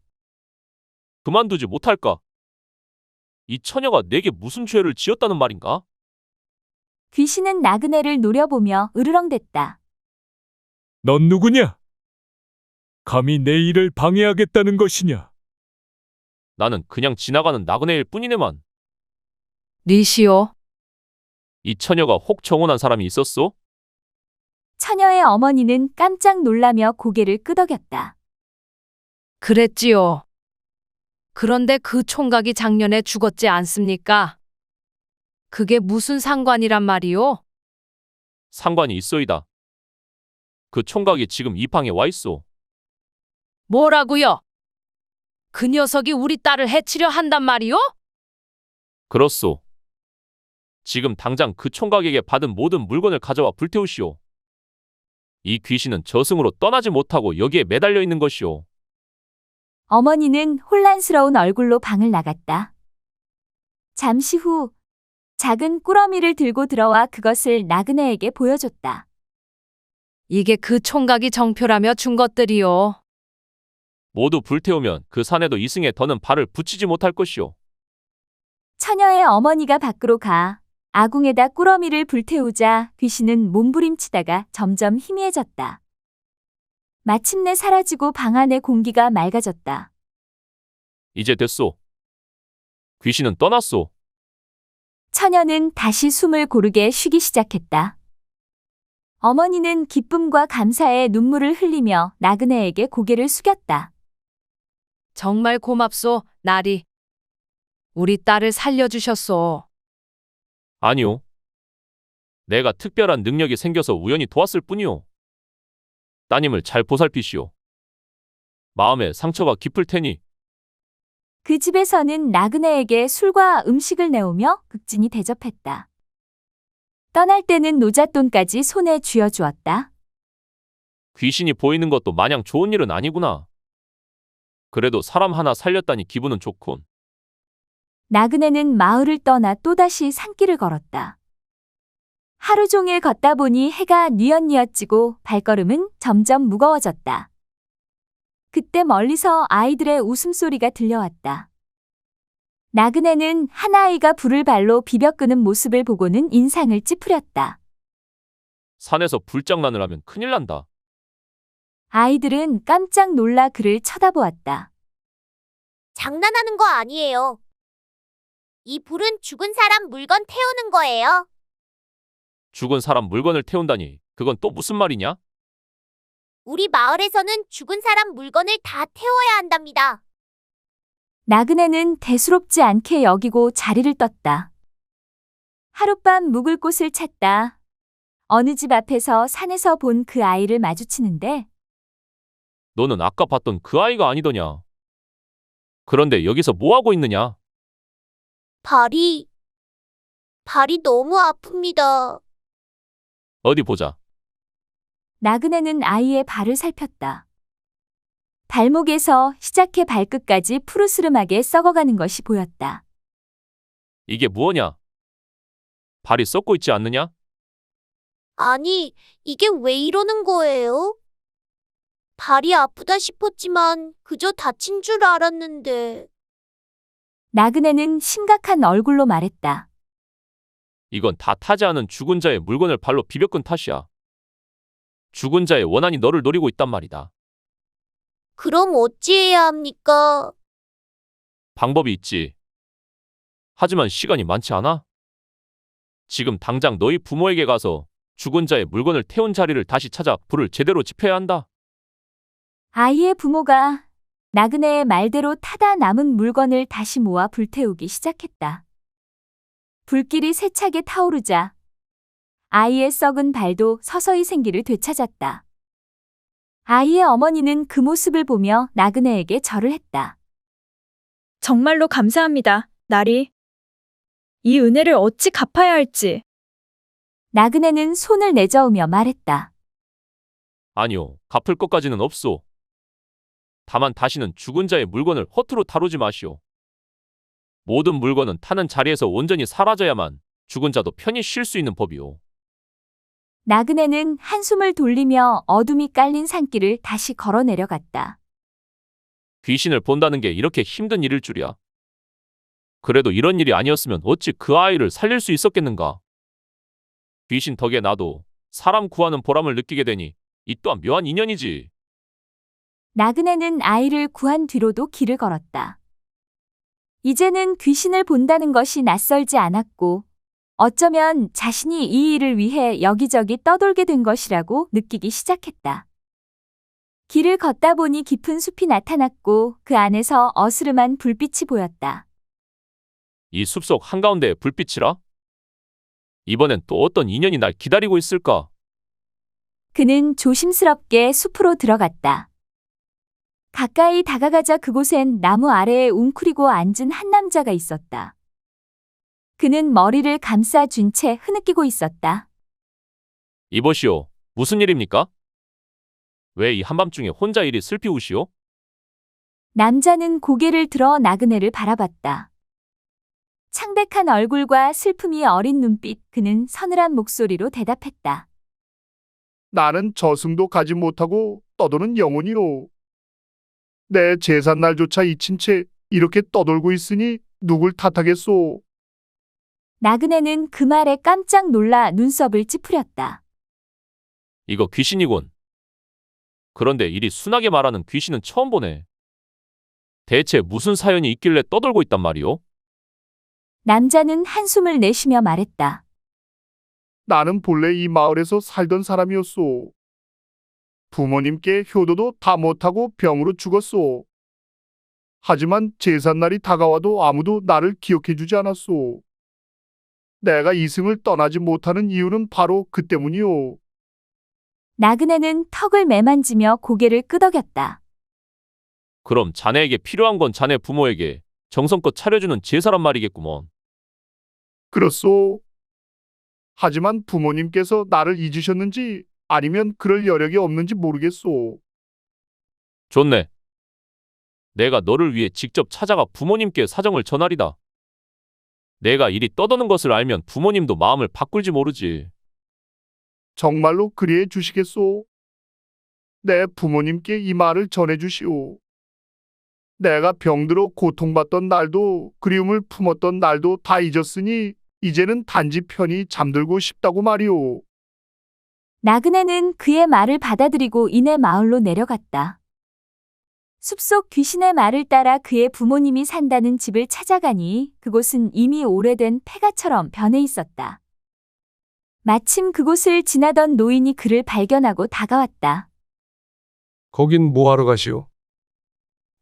그만두지 못할까? 이 처녀가 내게 무슨 죄를 지었다는 말인가? 귀신은 나그네를 노려보며 으르렁댔다. 넌 누구냐? 감히 내 일을 방해하겠다는 것이냐? 나는 그냥 지나가는 나그네일 뿐이네만. 니시오. 이 처녀가 혹 정혼한 사람이 있었소? 처녀의 어머니는 깜짝 놀라며 고개를 끄덕였다. 그랬지요. 그런데 그 총각이 작년에 죽었지 않습니까? 그게 무슨 상관이란 말이오? 상관이 있소이다. 그 총각이 지금 이 방에 와 있소. 뭐라고요? 그 녀석이 우리 딸을 해치려 한단 말이오? 그렇소. 지금 당장 그 총각에게 받은 모든 물건을 가져와 불태우시오. 이 귀신은 저승으로 떠나지 못하고 여기에 매달려 있는 것이오. 어머니는 혼란스러운 얼굴로 방을 나갔다. 잠시 후 작은 꾸러미를 들고 들어와 그것을 나그네에게 보여줬다. 이게 그 총각이 정표라며 준 것들이오. 모두 불태우면 그 산에도 이승에 더는 발을 붙이지 못할 것이오. 처녀의 어머니가 밖으로 가 아궁에다 꾸러미를 불태우자 귀신은 몸부림치다가 점점 희미해졌다. 마침내 사라지고 방 안의 공기가 맑아졌다. 이제 됐소. 귀신은 떠났소. 처녀는 다시 숨을 고르게 쉬기 시작했다. 어머니는 기쁨과 감사에 눈물을 흘리며 나그네에게 고개를 숙였다. 정말 고맙소, 나리. 우리 딸을 살려주셨소. 아니요. 내가 특별한 능력이 생겨서 우연히 도왔을 뿐이오. 따님을 잘 보살피시오. 마음에 상처가 깊을 테니. 그 집에서는 나그네에게 술과 음식을 내오며 극진히 대접했다. 떠날 때는 노잣돈까지 손에 쥐어주었다. 귀신이 보이는 것도 마냥 좋은 일은 아니구나. 그래도 사람 하나 살렸다니 기분은 좋군. 나그네는 마을을 떠나 또다시 산길을 걸었다. 하루 종일 걷다 보니 해가 뉘엿뉘엿 지고 발걸음은 점점 무거워졌다. 그때 멀리서 아이들의 웃음소리가 들려왔다. 나그네는 한 아이가 불을 발로 비벼 끄는 모습을 보고는 인상을 찌푸렸다. 산에서 불장난을 하면 큰일 난다. 아이들은 깜짝 놀라 그를 쳐다보았다. 장난하는 거 아니에요. 이 불은 죽은 사람 물건 태우는 거예요. 죽은 사람 물건을 태운다니 그건 또 무슨 말이냐? 우리 마을에서는 죽은 사람 물건을 다 태워야 한답니다. 나그네는 대수롭지 않게 여기고 자리를 떴다. 하룻밤 묵을 곳을 찾다. 어느 집 앞에서 산에서 본 그 아이를 마주치는데 너는 아까 봤던 그 아이가 아니더냐? 그런데 여기서 뭐 하고 있느냐? 발이 너무 아픕니다. 어디 보자. 나그네는 아이의 발을 살폈다. 발목에서 시작해 발끝까지 푸르스름하게 썩어가는 것이 보였다. 이게 무엇냐? 발이 썩고 있지 않느냐? 아니, 이게 왜 이러는 거예요? 발이 아프다 싶었지만 그저 다친 줄 알았는데. 나그네는 심각한 얼굴로 말했다. 이건 다 타지 않은 죽은 자의 물건을 발로 비벼끈 탓이야. 죽은 자의 원한이 너를 노리고 있단 말이다. 그럼 어찌해야 합니까? 방법이 있지. 하지만 시간이 많지 않아? 지금 당장 너희 부모에게 가서 죽은 자의 물건을 태운 자리를 다시 찾아 불을 제대로 지펴야 한다. 아이의 부모가 나그네의 말대로 타다 남은 물건을 다시 모아 불태우기 시작했다. 불길이 세차게 타오르자 아이의 썩은 발도 서서히 생기를 되찾았다. 아이의 어머니는 그 모습을 보며 나그네에게 절을 했다. 정말로 감사합니다, 나리. 이 은혜를 어찌 갚아야 할지. 나그네는 손을 내저으며 말했다. 아니요, 갚을 것까지는 없소. 다만 다시는 죽은 자의 물건을 허투루 다루지 마시오. 모든 물건은 타는 자리에서 온전히 사라져야만 죽은 자도 편히 쉴 수 있는 법이오. 나그네는 한숨을 돌리며 어둠이 깔린 산길을 다시 걸어 내려갔다. 귀신을 본다는 게 이렇게 힘든 일일 줄이야. 그래도 이런 일이 아니었으면 어찌 그 아이를 살릴 수 있었겠는가. 귀신 덕에 나도 사람 구하는 보람을 느끼게 되니 이 또한 묘한 인연이지. 나그네는 아이를 구한 뒤로도 길을 걸었다. 이제는 귀신을 본다는 것이 낯설지 않았고 어쩌면 자신이 이 일을 위해 여기저기 떠돌게 된 것이라고 느끼기 시작했다. 길을 걷다 보니 깊은 숲이 나타났고 그 안에서 어스름한 불빛이 보였다. 이 숲속 한가운데에 불빛이라? 이번엔 또 어떤 인연이 날 기다리고 있을까? 그는 조심스럽게 숲으로 들어갔다. 가까이 다가가자 그곳엔 나무 아래에 웅크리고 앉은 한 남자가 있었다. 그는 머리를 감싸준 채 흐느끼고 있었다. 이보시오, 무슨 일입니까? 왜 이 한밤중에 혼자 이리 슬피 우시오? 남자는 고개를 들어 나그네를 바라봤다. 창백한 얼굴과 슬픔이 어린 눈빛, 그는 서늘한 목소리로 대답했다. 나는 저승도 가지 못하고 떠도는 영혼이오. 내 제삿날조차 잊힌 채 이렇게 떠돌고 있으니 누굴 탓하겠소. 나그네는 그 말에 깜짝 놀라 눈썹을 찌푸렸다. 이거 귀신이군. 그런데 이리 순하게 말하는 귀신은 처음 보네. 대체 무슨 사연이 있길래 떠돌고 있단 말이오? 남자는 한숨을 내쉬며 말했다. 나는 본래 이 마을에서 살던 사람이었소. 부모님께 효도도 다 못하고 병으로 죽었소. 하지만 제삿날이 다가와도 아무도 나를 기억해주지 않았소. 내가 이승을 떠나지 못하는 이유는 바로 그 때문이오. 나그네는 턱을 매만지며 고개를 끄덕였다. 그럼 자네에게 필요한 건 자네 부모에게 정성껏 차려주는 제사란 말이겠구먼. 그렇소. 하지만 부모님께서 나를 잊으셨는지 아니면 그럴 여력이 없는지 모르겠소. 좋네. 내가 너를 위해 직접 찾아가 부모님께 사정을 전하리다. 내가 이리 떠도는 것을 알면 부모님도 마음을 바꿀지 모르지. 정말로 그리해 주시겠소? 내 부모님께 이 말을 전해 주시오. 내가 병들어 고통받던 날도 그리움을 품었던 날도 다 잊었으니 이제는 단지 편히 잠들고 싶다고 말이오. 나그네는 그의 말을 받아들이고 이내 마을로 내려갔다. 숲속 귀신의 말을 따라 그의 부모님이 산다는 집을 찾아가니 그곳은 이미 오래된 폐가처럼 변해 있었다. 마침 그곳을 지나던 노인이 그를 발견하고 다가왔다. 거긴 뭐하러 가시오?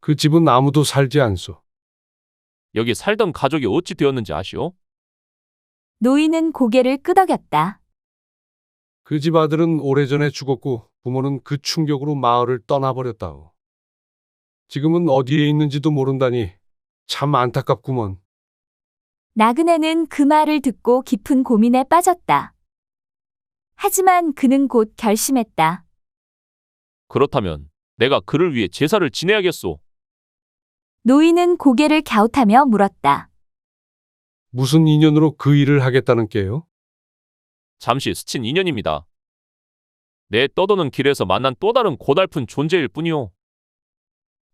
그 집은 아무도 살지 않소. 여기 살던 가족이 어찌 되었는지 아시오? 노인은 고개를 끄덕였다. 그 집 아들은 오래전에 죽었고 부모는 그 충격으로 마을을 떠나버렸다오. 지금은 어디에 있는지도 모른다니 참 안타깝구먼. 나그네는 그 말을 듣고 깊은 고민에 빠졌다. 하지만 그는 곧 결심했다. 그렇다면 내가 그를 위해 제사를 지내야겠소. 노인은 고개를 갸웃하며 물었다. 무슨 인연으로 그 일을 하겠다는 게요? 잠시 스친 인연입니다. 내 떠도는 길에서 만난 또 다른 고달픈 존재일 뿐이오.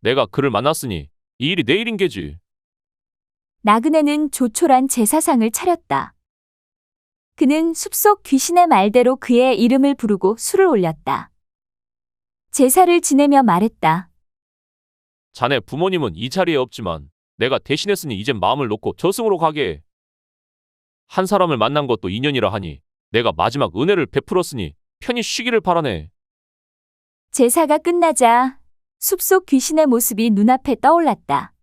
내가 그를 만났으니 이 일이 내 일인 게지. 나그네는 조촐한 제사상을 차렸다. 그는 숲속 귀신의 말대로 그의 이름을 부르고 술을 올렸다. 제사를 지내며 말했다. 자네 부모님은 이 자리에 없지만 내가 대신했으니 이젠 마음을 놓고 저승으로 가게 해. 한 사람을 만난 것도 인연이라 하니 내가 마지막 은혜를 베풀었으니 편히 쉬기를 바라네. 제사가 끝나자 숲속 귀신의 모습이 눈앞에 떠올랐다.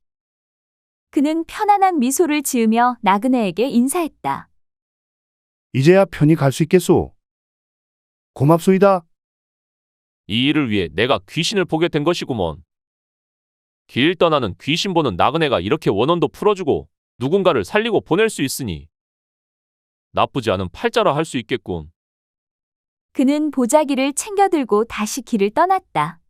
그는 편안한 미소를 지으며 나그네에게 인사했다. 이제야 편히 갈 수 있겠소. 고맙소이다. 이 일을 위해 내가 귀신을 보게 된 것이구먼. 길 떠나는 귀신 보는 나그네가 이렇게 원혼도 풀어주고 누군가를 살리고 보낼 수 있으니 나쁘지 않은 팔자라 할 수 있겠군. 그는 보자기를 챙겨들고 다시 길을 떠났다.